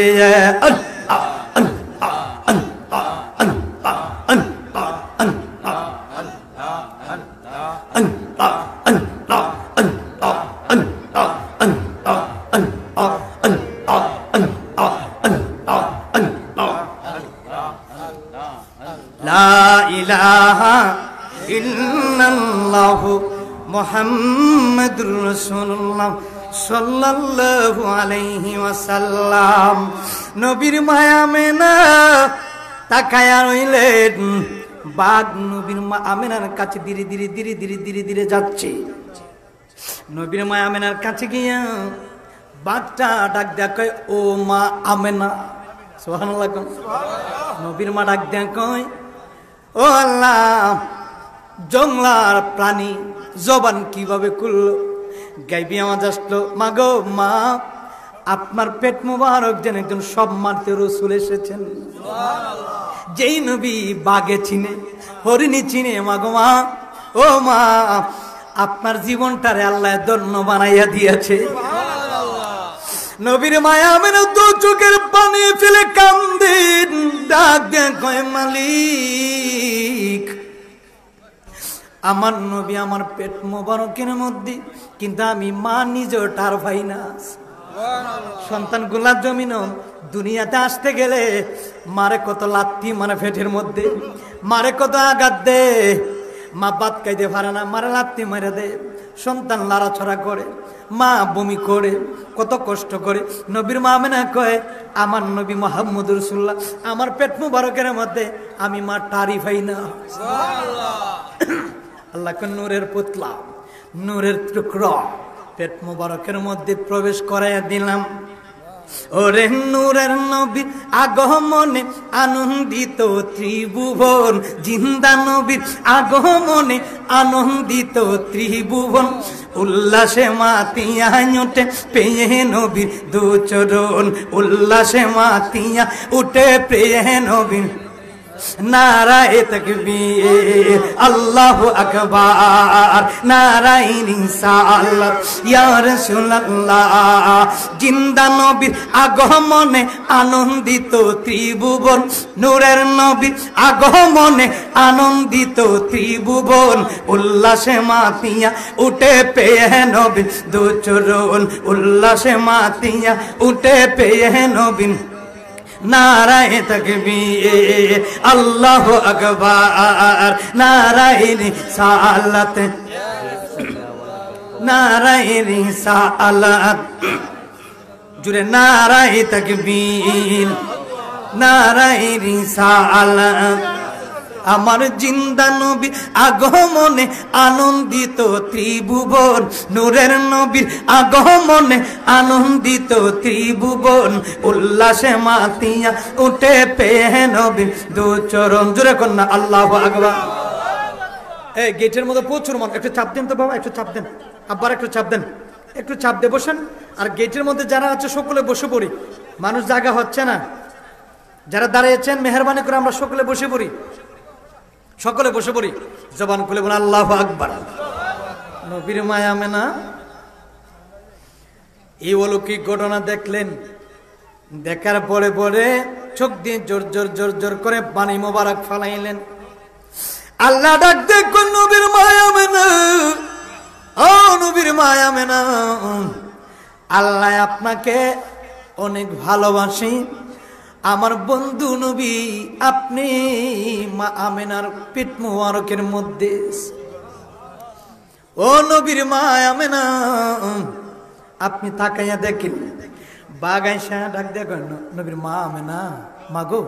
আল্লাহ আল্লাহ আল্লাহ আল্লাহ আল্লাহ আল্লাহ আল্লাহ আল্লাহ লা ইলাহা ইল্লাল্লাহু মুহাম্মাদুর রাসূলুল্লাহ সাল্লাল্লাহু আলাইহি ওয়াসাল্লাম। নবীর মায়া মেনা তাকায়া রইলেন, বাঘ নবীর মা আমেনার কাছে ধীরে ধীরে ধীরে ধীরে ধীরে ধীরে যাচ্ছে। নবীর মা আমেনার কাছে গিয়া বাঘটা ডাক দেয়া কয়, ও মা আমেনা। সুবহানাল্লাহ। নবীর মা ডাক দেয়া কয়, ও আল্লাহ, জংলার প্রাণী জবান কিভাবে খুললো? গাইবি আওয়াজ আসলো, মা গো মা, আপনার পেট মুবারক যেন একজন সম্মানিত রাসূল এসেছেন। যেই নবী বাঘে চিনে, হরিণী চিনে, মা গো মা, ও মা, আপনার জীবনটারে আল্লাহ ধন্য বানাইয়া দিয়েছে। নবীর মায়া মেনে দু চোখের পানি ফেলে কান্দেন, ডাক দেন কয়, মালিক, আমার নবী আমার পেট মোবারকের মধ্যে, কিন্তু আমি মা নিজেও টার পাই না। সন্তান গুলার জমিন দুনিয়াতে আসতে গেলে মারে কত লাত্তি মানে পেটের মধ্যে, মারে কত আঘাত দে, মা ভাত খাইতে পারে না, মারে লাত্তি মেরে দে, সন্তান লড়াছড়া করে, মা বমি করে, কত কষ্ট করে। নবীর মা আমেনা কয়, আমার নবী মুহাম্মদুর রাসূলুল্লাহ আমার পেট মুবারকের মধ্যে আমি মা টারি পাই না। আল্লাহকে নূরের পুতলা, নূরের টুকরা পেট মুবারকের মধ্যে প্রবেশ করাইয়া দিলাম। ওরে নূরের নবীর আগমনে আনন্দিত ত্রিভুবন, জিন্দা নবীর আগমনে আনন্দিত ত্রিভুবন, উল্লাসে মাতিয়া ওঠে পেয়ে নবীর দুচরণ, উল্লাসে মাতিয়া উঠে পেয়ে নবীর। নারায়ে তাকবীর, আল্লাহু আকবার, নারায়ে রিসালাত, ইয়া রাসূলুল্লাহ। জিন্দা নবীর আগমনে আনন্দিত ত্রিভুবন, নূরের নবীর আগমনে আনন্দিত ত্রিভুবন, উল্লাসে মাতিয়া উঠে পেয়ে নবীর দুচরণ, উল্লাসে মাতিয়া উঠে পেয়ে নবীর। নারায়ে তাকবীর, আল্লাহু আকবার, নারায়ে রিসালাত, নারায়ে রিসালাত। জুড়ে নারায়ে তাকবীর, নারায়ে রিসালাত। আমার জিন্দা নবী আগমনে আনন্দিত ত্রিভুবন, নূরের নবীর আগমনে আনন্দিত ত্রিভুবন, উল্লাসে মাতিয়া উঠে পেয়ে নবীর দুচরণ। জোরে কন্যা আল্লাহু আকবার। এই গেটের মধ্যে প্রচুর মানুষ, একটু চাপ দেন তো বাবা, একটু চাপ দেন, আব্বার একটু চাপ দেন, একটু চাপ দিয়ে বসেন। আর গেটের মধ্যে যারা আছে সকলে বসে পড়ি, মানুষ জায়গা হচ্ছে না। যারা দাঁড়িয়েছেন মেহেরবানি করে আমরা সকলে বসে পড়ি, সকলে বসে পড়ি, জবান খুলে বলে আল্লাহু আকবার। নবীর মায়া মেনা এই অলৌকিক ঘটনা দেখলেন, দেখার পরে পরে চোখ দিয়ে জোর জোর জোর জোর করে পানি মোবারক ফালাইলেন। আল্লাহ ডাক দেখুন নবীর মায়া মেনা, ও নবীর মায়া মেনা, আল্লাহ আপনাকে অনেক ভালোবাসি। আমার বন্ধু নবী আপনি মা আমেনার পেট মোবারকের মধ্যে, ও নবীর মা আমেনা আপনি তাকাইয়া দেখেন। বাগাইসা ডাক দেখেন নবীর মা আমেনা, মাগো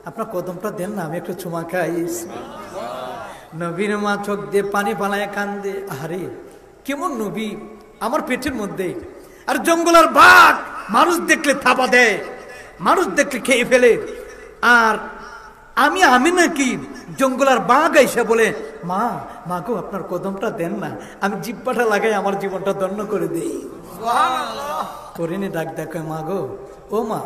আপনার কদমটা দেন না, আমি একটু চুমা খাই। নবীর মা চোখ দিয়ে পানি পালায় কান্দে, আরে কেমন নবী আমার পেটের মধ্যে। আর জঙ্গলের বাঘ মানুষ দেখলে থাপা দেয়, মানুষ দেখলে খেয়ে ফেলে, আর আমি নাকি জঙ্গলার বাঘ এসে বলে মা মাগো আপনার কদমটা দেন না, আমি জিব্বাটা লাগাই আমার জীবনটা ধন্য করে দেই। হরিণী ডাক দেখে মাগো, ও মা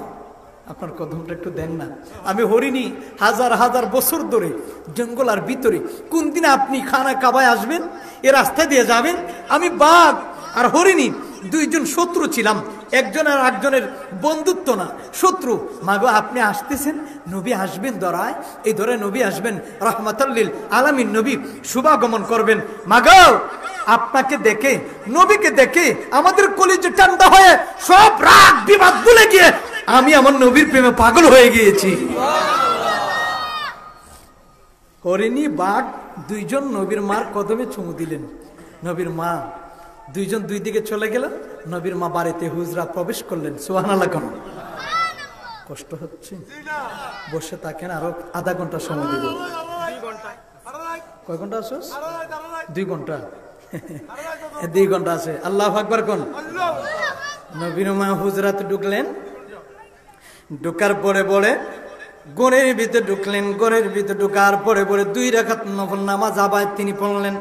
আপনার কদমটা একটু দেন না। আমি হরিণী হাজার হাজার বছর ধরে জঙ্গল আর ভিতরে, কোন দিন আপনি খানা কাবায় আসবেন, এ রাস্তা দিয়ে যাবেন। আমি বাঘ আর হরিণী দুইজন শত্রু ছিলাম, একজন আর একজনের বন্ধুত্ব না, শত্রু। মাগো আপনি আসতেছেন, নবী আসবেন ধরায়, এই ধরে নবী আসবেন, রহমাতুল আলামিন নবী শুভাগমন করবেন। মাগো আপনাকে দেখে, নবীকে দেখে আমাদের কলিজা ঠান্ডা হয়ে সব রাগ বিবাদ ভুলে গিয়ে আমি আমার নবীর প্রেমে পাগল হয়ে গিয়েছি। হরিণী বাঘ দুইজন নবীর মার কদমে চুমু দিলেন। নবীর মা দুইজন দুই দিকে চলে গেল, নবীর মা বাড়িতে হুজরা প্রবেশ করলেন। সুবহানাল্লাহ। কষ্ট হচ্ছে, বসে থাকেন, আরো আধা ঘন্টা সময় দিব। কয় ঘন্টা আসোস? 2 ঘন্টা। 2 ঘন্টা আছে। আল্লাহু আকবার কোন। নবীর মা হুজরাতে ঢুকলেন, ঢুকার পরে পরে ঘরের ভিতরে ঢুকলেন, ঘরের ভিতরে ঢুকার পরে পরে 2 রাকাত নফল নামাজ আবার তিনি পড়লেন।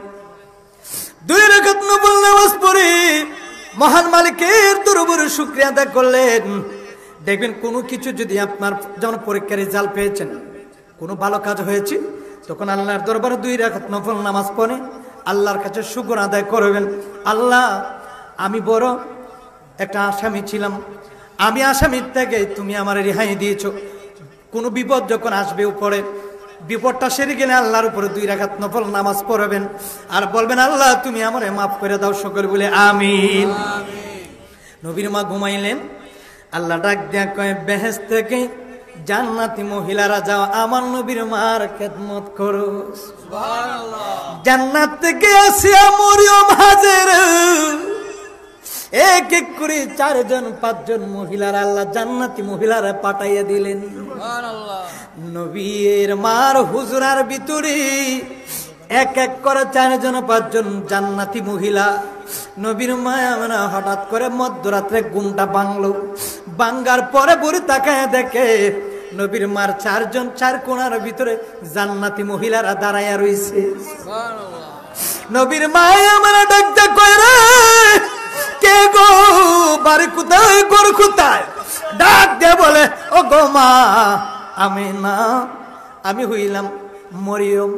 2 রাকাত নফল নামাজ পড়ে মহান মালিকের দরবারে শুকরিয়া আদায় করলেন। দেখবেন কোনো কিছু যদি আপনার যখন পরীক্ষার রেজাল্ট পেয়েছেন, কোনো ভালো কাজ হয়েছে, তখন আল্লাহর দরবারে 2 রাকাত নফল নামাজ পড়ে আল্লাহর কাছে শুকর আদায় করবেন। আল্লাহ আমি বড় একটা আসামি ছিলাম, আমি আসামির থেকে তুমি আমার রেহাই দিয়েছো। কোনো বিপদ যখন আসবে উপরে, বিপদটা সেরে গেলে আল্লাহর উপরে 2 রাকাত নফল নামাজ পড়বেন আর বলবেন আল্লাহ তুমি আমারে মাফ করে দাও। সকলে বলে আমিন। নবীর মা ঘুমাইলেন। আল্লাহ ডাক দেয়া কয় বেহেশত থেকে জান্নাতি মহিলারা যাও আমার নবীর মার খেদমত করো। সুবহানাল্লাহ। জান্নাত থেকে আসিয়া মরিয়ম হাজের এক এক করে 4 জন 5 জন মহিলার আল্লাহ জান্নাতি মহিলারা পাঠাইয়া দিলেন। সুবহানাল্লাহ। নবীর মার হুজরার ভিতরে এক এক করে 4 জন 5 জন জান্নাতি মহিলা। নবীর মা হঠাৎ করে মধ্যরাত্রে ঘুমটা ভাঙলো। বাঙ্গার পরে বুড়ি তাকায় দেখে নবীর মার চারজন চার কোণার ভিতরে জান্নাতি মহিলারা দাঁড়াইয়া রইছে। নবীর মা আমার ডাকতে কয় রে কে গো, বাড়ি কোথায়, ঘর কোথায়? ডাক দিয়ে বলে ও গো মা, আমি না, আমি হইলাম মরিয়ম,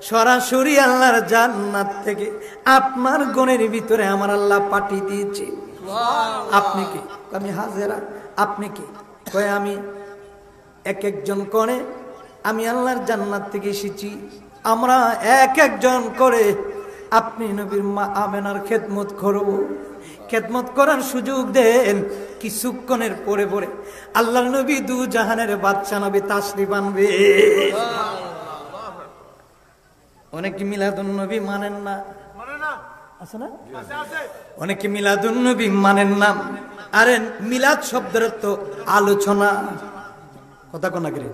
সরাসরি আল্লাহর জান্নাত থেকে আপনার গণের ভিতরে আমার আল্লাহ পাঠিয়ে দিয়েছে। আপনি কি? আমি হাজেরা। আপনি কি? কয় আমি এক একজন করে আমি আল্লাহর জান্নাত থেকে এসেছি, আমরা এক একজন করে আপনি নবীর মা আমেনার খেদমত করব। খেদমত করার সুযোগ দেন। কিছুক্ষণের পরে পরে আল্লাহর নবী দু জাহানের বাদশা নবী তাশরিফ আনবে। অনেকে মিলাদুন নবী মানেন না, আছে না? অনেকে মিলাদুন নবী মানেন না। আরে মিলাদ শব্দের তো আলোচনা, কথা কোন আগে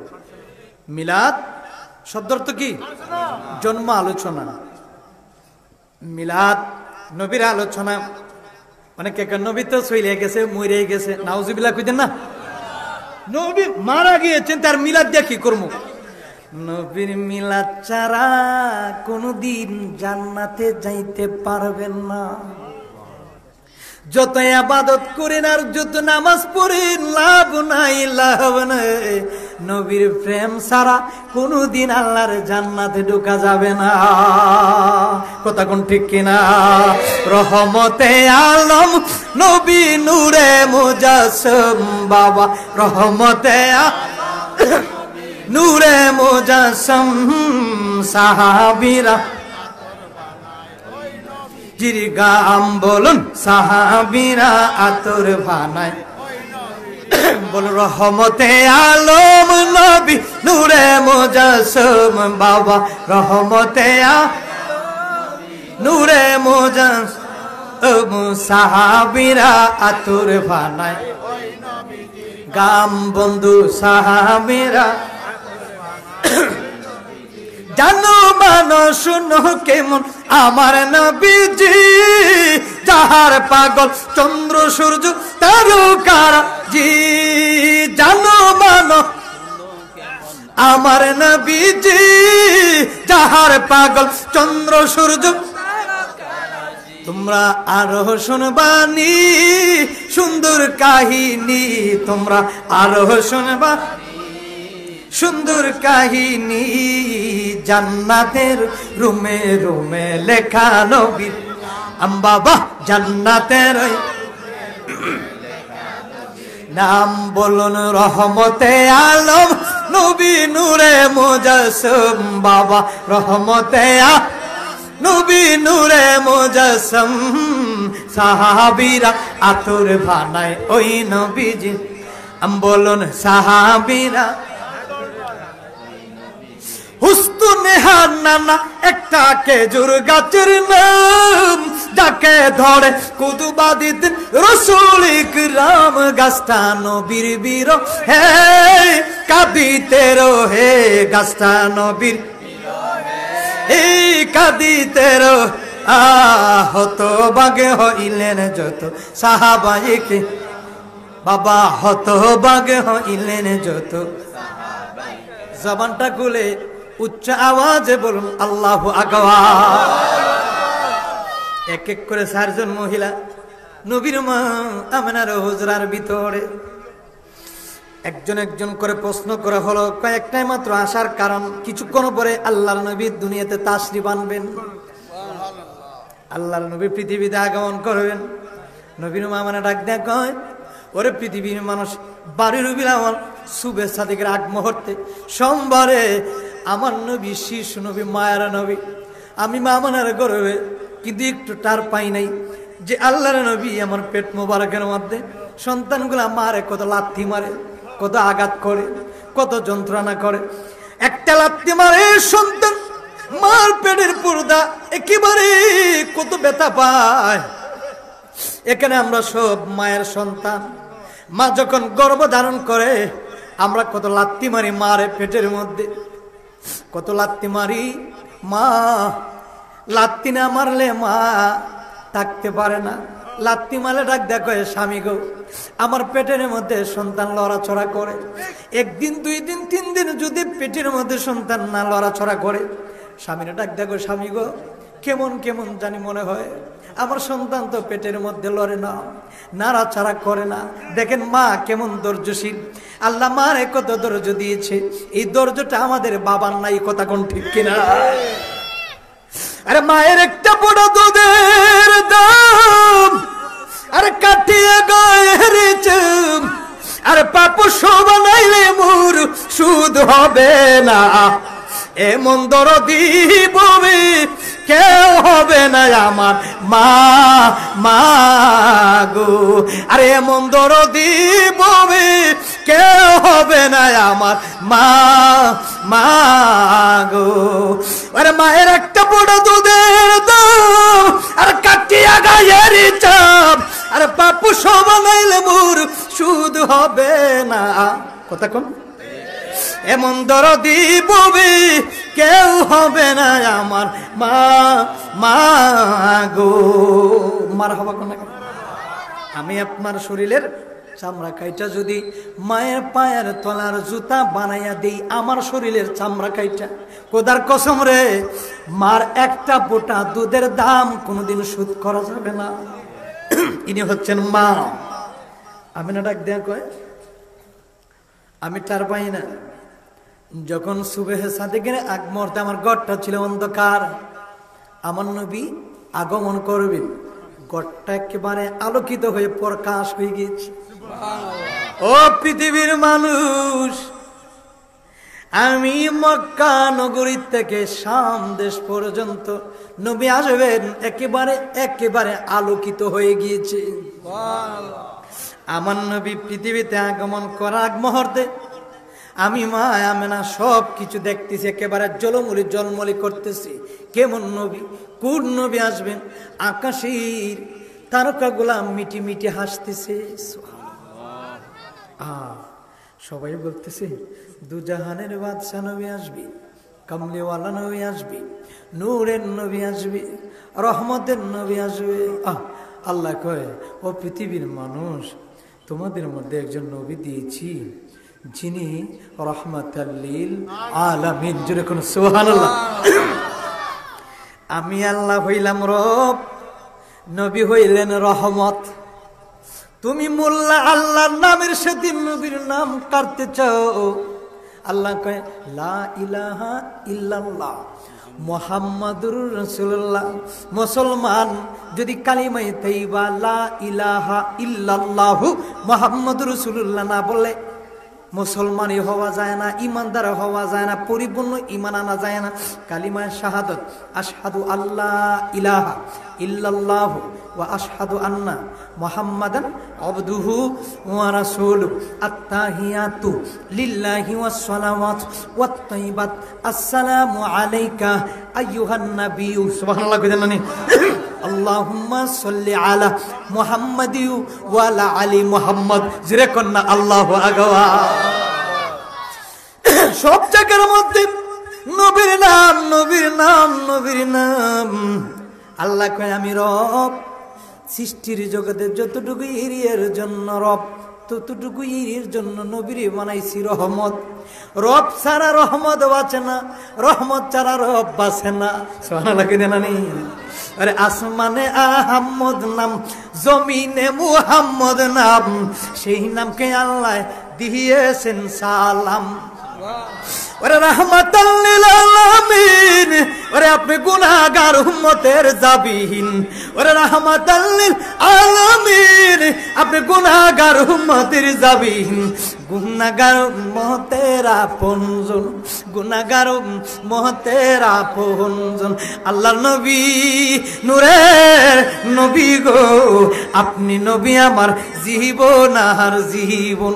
মিলাদ শব্দের তো কি? জন্ম আলোচনা। মিলাদ নবীর আলোচনা। অনেকে নবী তো চলে গেছে, মরে গেছে, নাউজুবিল্লাহ কইতেন না? নবী মারা গিয়েছেন, তার মিলাদ দিয়ে কি করবো? নবীর মিলাদ ছাড়া কোনদিন জান্নাতে যাইতে পারবেন না। যত ইবাদত করেন আর যত নামাজ পড়েন লাভ নাই, লাভ নাই। নবীর প্রেম ছাড়া কোনদিন আল্লাহর জান্নাতে ঢোকা যাবে না। কথা কোন ঠিক কিনা? রহমতে আলম নবী নূরে মুজাসসম বাবা, রহমতে নূরে মুজাসসম সাহাবীরা জিরগাম বলুন, সাহাবীরা আতর বানায় বল রহমতে আলম নবী নূরে মুজাসসম বাবা, রহমতে নূরে মুজাসসম সাহাবীরা আতর বানায় গাম বন্ধু সাহাবীরা। জানো মানো শুনো কেমন আমার নবীজি, যাহার পাগল চন্দ্র সূর্য তারকারা জি। জানো মানো আমার নবীজি, যাহার পাগল চন্দ্র সূর্য। তোমরা আরো শুনবানি সুন্দর কাহিনী, তোমরা আরো শুনবা সুন্দর কাহিনী। জান্নাতের রুমে রুমে লেখা নবীর বাবা, জান্নাতের নাম বলুন রহমতে আলম নবী নূরে মুজাসসম বাবা, রহমতে নবী নূরে মুজাসসম সাহাবীরা আতর বানায় ওই নবীজি। বলুন সাহাবীরা হুস্তু নেহার নানা একটা খেজুর গাছের নাম, যাকে ধরে কুতুবা দিতেন রাসূল ইকরাম। গাছটা নবীর বীর হে কাঁদিতে রহে, গাছটা নবীর এই কাঁদিতে হতভাগে হইলেন যত সাহাবায়ে বাবা, হতভাগে হইলেন যত। জবানটা খুলে উচ্চ আওয়াজে বলুন আল্লাহু আকবার। এক এক করে চারজন মহিলা নবীর মা আমেনার হুজরার ভিতরে একজন একজন করে প্রশ্ন করা হলো। কয়েকটাই মাত্র আসার কারণ, কিছুক্ষণ পরে আল্লাহর নবী দুনিয়াতে তাশরিফ আনবেন, আল্লাহর নবী পৃথিবীতে আগমন করবেন। নবীর মা মানে ডাক দেয়া কয়, ওরে পৃথিবীর মানুষ, বাড়ির রবিউল শুভেচ্ছা থেকে আগ মুহূর্তে সোমবারে আমার নবী শিশু নবী মায়ের নবী, আমি মা মানার গর্বে কিন্তু একটু টার পাই নাই যে আল্লাহর নবী আমার পেট মোবারকের মধ্যে সন্তানগুলা মারে, কত লাথি মারে, কত আঘাত করে, কত যন্ত্রণা করে। একটা লাথি মারে সন্তান, মার পেটের পর্দা একেবারে কত ব্যথা পায়। এখানে আমরা সব মায়ের সন্তান। মা যখন গর্ভ ধারণ করে আমরা কত লাথি মারি মারে পেটের মধ্যে, কত লাথি মারি। মা লাথি না মারলে মা থাকতে পারে না। লাত্তি মালে ডাক দেখো স্বামী গো, আমার পেটের মধ্যে সন্তান লড়াছড়া করে, একদিন 2 দিন 3 দিন যদি পেটের মধ্যে সন্তান না লড়াছড়া করে, স্বামীরা ডাক দেখো স্বামী গো, কেমন কেমন জানি মনে হয়, আমার সন্তান তো পেটের মধ্যে লড়ে না, নাড়াচাড়া করে না। দেখেন মা কেমন ধৈর্যশীল, আল্লাহ মারে কত ধৈর্য দিয়েছে, এই ধৈর্যটা আমাদের বাবার নাই, কথা কোন ঠিক কিনা? আরে মায়ের একটা বড় দুধের দাম, আরে কাটিয়ে গায়ের চাম, আরে পাপু শোভনাইলে মোর সুদ হবে না, এমন দরদি ববে কেউ হবে না আমার মা, মা গো। আরে এমন দরদি ববে কেউ হবে না আমার মা, মা গো। আরে মায়ের একটা বড় দুধের দাম, আর কাটিয়া গায়ের চাপ, আর পাপু সবানাইলে মোর সুদ হবে না, কথা কোন? এমন দরদি ববে কেউ হবে না আমার মা, মা গো। মারহাবা কোন? আমি আপনার শরীরের চামড়া কাইটা যদি মায়ের পায়ের তলার জুতা বানাইয়া দেই, আমার শরীরের চামড়া কাইটা, কোদার কসম রে, মার একটা বোটা দুধের দাম কোনোদিন শোধ করা যাবে না। ইনি হচ্ছেন মা। আমি না ডাক দেয়া কয়, আমি তার পাই না। যখন সুবেহে সাদেকের আগ মুহূর্তে আমার ঘরটা ছিল অন্ধকার, আমার নবী আগমন করবেন, ঘরটা একেবারে আলোকিত হয়ে প্রকাশ হয়ে গিয়েছে। ও পৃথিবীর মানুষ, আমি মক্কা নগরী থেকে শাম দেশ পর্যন্ত নবী আসবেন, একেবারে একেবারে আলোকিত হয়ে গিয়েছে। আমার নবী পৃথিবীতে আগমন করার আগ মুহূর্তে আমি মা আমেনা সব কিছু দেখতেছি, একেবারে জলমলি জলমলি করতেছি। কেমন নবী, কোন নবী আসবেন? আকাশের তারকাগুলা মিটি মিটি হাসতেছে। সবাই বলতেছে দুজাহানের বাদশা নবী আসবে, কামলিওয়ালা নবী আসবে, নূরের নবী আসবে, রহমতের নবী আসবে। আল্লাহ কয়, ও পৃথিবীর মানুষ, তোমাদের মধ্যে একজন নবী দিয়েছি যিনি রহমাতাল লিল আলামিন। জোরে কোন সুবহানাল্লাহ। আমি আল্লাহ হইলাম রব, নবী হইলেন রহমত। তুমি মোল্লা আল্লাহর নামের সাথে নবীর নাম কাটতে চাও। আল্লাহ কয় লা ইলাহা ইল্লাল্লাহ মুহাম্মাদুর রাসূলুল্লাহ। মুসলমান যদি কালিমায়ে তাইয়্যিবা লা ইলাহা ইল্লাল্লাহু মুহাম্মাদুর রাসূলুল্লাহ না বলে মুসলমানই হওয়া যায় না, ইমানদার হওয়া যায় না, পরিপূর্ণ ইমান আনা যায় না। কালিমা শাহাদাত, আশহাদু আল্লাহ ইলাহা ইল্লাল্লাহু ওয়া আশহাদু আন্না মুহাম্মাদান আবদুহু ওয়া রাসূলুহু। আত-তাহিয়াতু লিল্লাহি ওয়াস সালাওয়াতু ওয়াত তাইয়্যিবাত। আসসালামু আলাইকা আইয়ুহান নাবিয়্যু। সুবহানাল্লাহ কই জানেন? আল্লাহুম্মা সাল্লি আলা মুহাম্মাদি ওয়া আলা আলি মুহাম্মদ। জিরে কন্না আল্লাহু আকবার। সব জায়গার মধ্যে নবীর নাম, নবীর নাম, নবীর নাম। আল্লাহ কয় আমি রব, সৃষ্টির জগতে যতটুকু এরিয়ার জন্য রব, ততটুকু এর জন্য নবীরে বানাইছি রহমত। রব ছাড়া রহমত বাঁচে না, রহমত ছাড়া রব বাঁচে না। সুবহানাল্লাহ কি জানেন? আরে আসমানে আহমদ নাম, জমিনে মুহাম্মদ নাম, সেই নামকে আল্লাহ দিয়েছেন সালাম। ওরে রাহমাতাল লিল আলামিন, ওরে আপনি গুনাহগার উম্মতের জাবিন। ওরে রাহমাতাল লিল আলামিন, আপনি গুনাহগার উম্মতের জাবিন। গুনাহগার উম্মতের আপনজন, গুনাহগার উম্মতের আপনজন। আল্লাহর নবী, নূরের নবী গো, আপনি নবী আমার জীবন আর জীবন,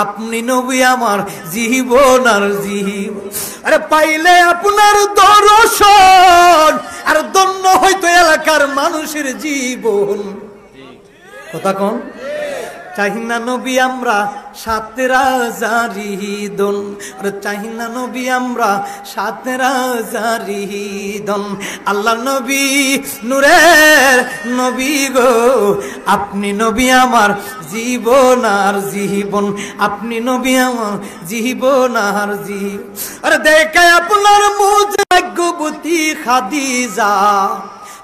আপনি নবী আমার জীবন আর জীবন। আরে পাইলে আপনার দর্শন, আর ধন্য হয়তো এলাকার মানুষের জীবন। কথা কোন? চাহিনা নবী আমরা সাতেরা জারিদন, চাহিনা নবী আমরা সাতেরা জারিদন। আল্লাহ নবী নূরের নবী গো, আপনি নবী আমার জীবন আর জীবন, আপনি নবী আমার জীবন আর জীবন। আরে দেখায় আপনার মুজাজ্জবতী খাদিজা,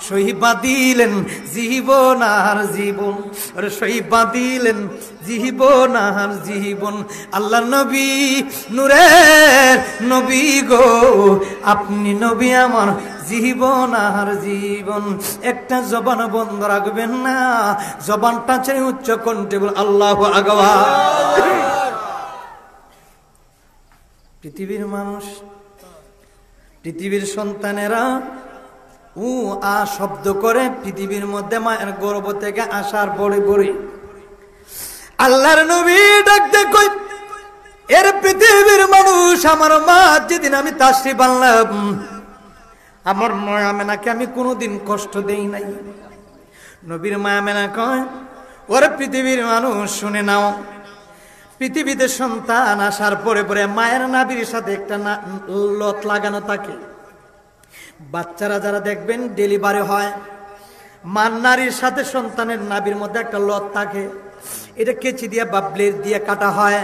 শহীবা দিলেন জীবন আর জীবন, আরে শহীবা দিলেন জীবন আর জীবন। আল্লাহ নবী নূরের নবী গো, আপনি নবী আমার জীবন আর জীবন। একটা জবান বন্ধ রাখবেন না, জবানটা ছেড়ে উচ্চ কণ্ঠে বল আল্লাহু আকবার। পৃথিবীর মানুষ, পৃথিবীর সন্তানেরা উ আ শব্দ করে পৃথিবীর মধ্যে মায়ের গর্ভ থেকে আসার পরে পরে আল্লাহর নবী ডাকতে কই, এর পৃথিবীর মানুষ, আমার মা যেদিন আমি তাশরিফ আনলাম, আমার মায়া আমেনাকে আমি কোনোদিন কষ্ট দেই নাই। নবীর মায়া আমেনা কয়, ওরে পৃথিবীর মানুষ শুনে নাও, পৃথিবীতে সন্তান আসার পরে পরে মায়ের নাভির সাথে একটা লত লাগানো থাকে। বাচ্চারা যারা দেখবেন ডেলিভারি হয়, মার নারীর সাথে সন্তানের নাভির মধ্যে একটা লত থাকে। এটা কেচি দিয়ে বা ব্লেড দিয়ে কাটা হয়,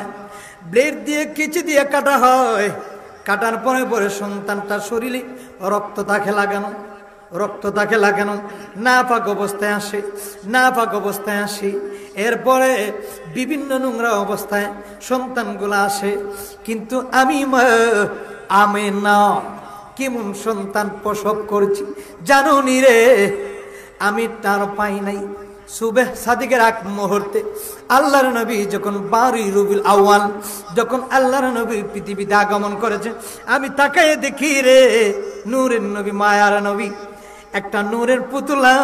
ব্লেড দিয়ে কেচি দিয়ে কাটা হয়। কাটার পরে পরে সন্তানটার শরীরে রক্ত তাকে লাগানো, রক্ত তাকে লাগানো, নাপাক অবস্থায় আসে, নাপাক অবস্থায় আসে। এরপরে বিভিন্ন নোংরা অবস্থায় সন্তানগুলো আসে। কিন্তু আমি না কেমন সন্তান প্রসব করছি জানো নি রে, আমি তার পাই নাই। সুবহ সাদিকের এক মুহূর্তে আল্লাহর নবী যখন 12 রবিউল আউয়াল, যখন আল্লাহর নবী পৃথিবীতে আগমন করেছে, আমি তাকায় দেখি রে নূরের নবী, মায়ার নবী, একটা নূরের পুতুলা,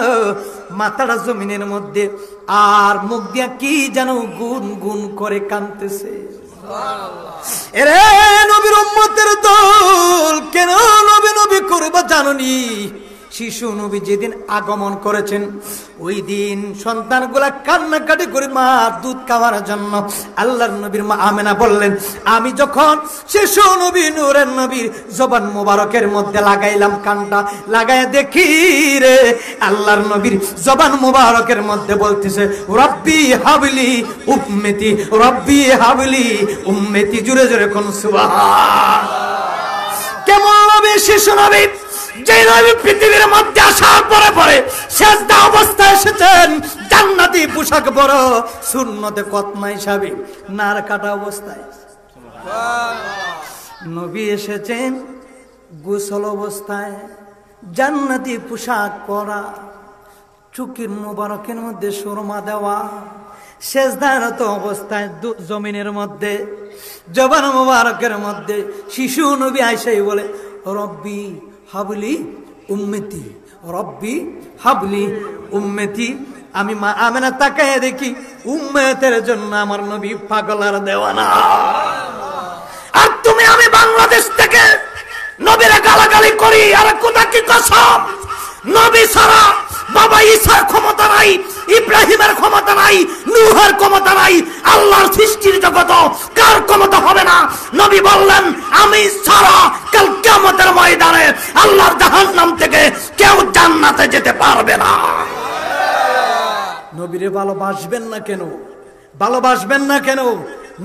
মাথাটা জমিনের মধ্যে, আর মুখ দিয়া কি যেন গুন গুন করে কাঁদতেছে। এরে নবীর উম্মতের দল, কেন নবী নবী করবা জাননি? শিশু নবী যেদিন আগমন করেছেন, ওই দিন সন্তানগুলা কান্নাকাটি করে মা দুধ খাওয়ার জন্য আল্লাহর নবীর মা আমেনা বললেন, আমি যখন শিশু নবী নূরের নবীর জবান মুবারকের মধ্যে লাগাইলাম কানটা, লাগায় দেখি রে আল্লাহর নবীর জবান মুবারকের মধ্যে বলতেছে, রব্বি হাবলি উম্মতি, রব্বি হাবলি উম্মতি। জোরে জোরে কোন সুবহান। কেমন নবী শিশু নবী, যে নবী পৃথিবীর মধ্যে আসার পরে পরে সেজদা অবস্থায় এসেছেন, জান্নাতি পোশাক পরা, সুন্নতে কতমা হিসাবে নার কাটা অবস্থায়। নবী এসেছেন গোসল অবস্থায়, জান্নাতি পোশাক পরা, চুকির মুবারকের মধ্যে সুরমা দেওয়া, সেজদারত অবস্থায় জমিনের মধ্যে, জবান মুবারকের মধ্যে শিশু নবী আইসাই বলে, রব্বি হাবলি উম্মতি, রব্বি হাবলি উম্মতি। আমি মা আমেনা তাকায় দেখি উম্মতের জন্য আমার নবী পাগল আর দেওয়ানা। আর তুমি আমি বাংলাদেশ থেকে নবীরা গালাগালি করি, আর কোথা কি কসম, নবী ছাড়া বাবা ঈসার ক্ষমতা নাই, ইব্রাহিমের ক্ষমতা নাই, নূহের ক্ষমতা নাই, আল্লাহর সৃষ্টির জগত কার ক্ষমতা হবে না। নবী বললেন, আমি ছাড়া কাল কিয়ামতের ময়দানে আল্লাহর জাহান্নাম থেকে কেউ জান্নাতে যেতে পারবে না। নবীরে ভালোবাসবেন না কেন? ভালোবাসবেন না কেন?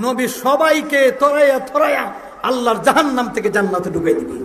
নবী সবাইকে তরাইয়া তরাইয়া আল্লাহর জাহান্নাম থেকে জান্নাতে ঢুকাই দিবে।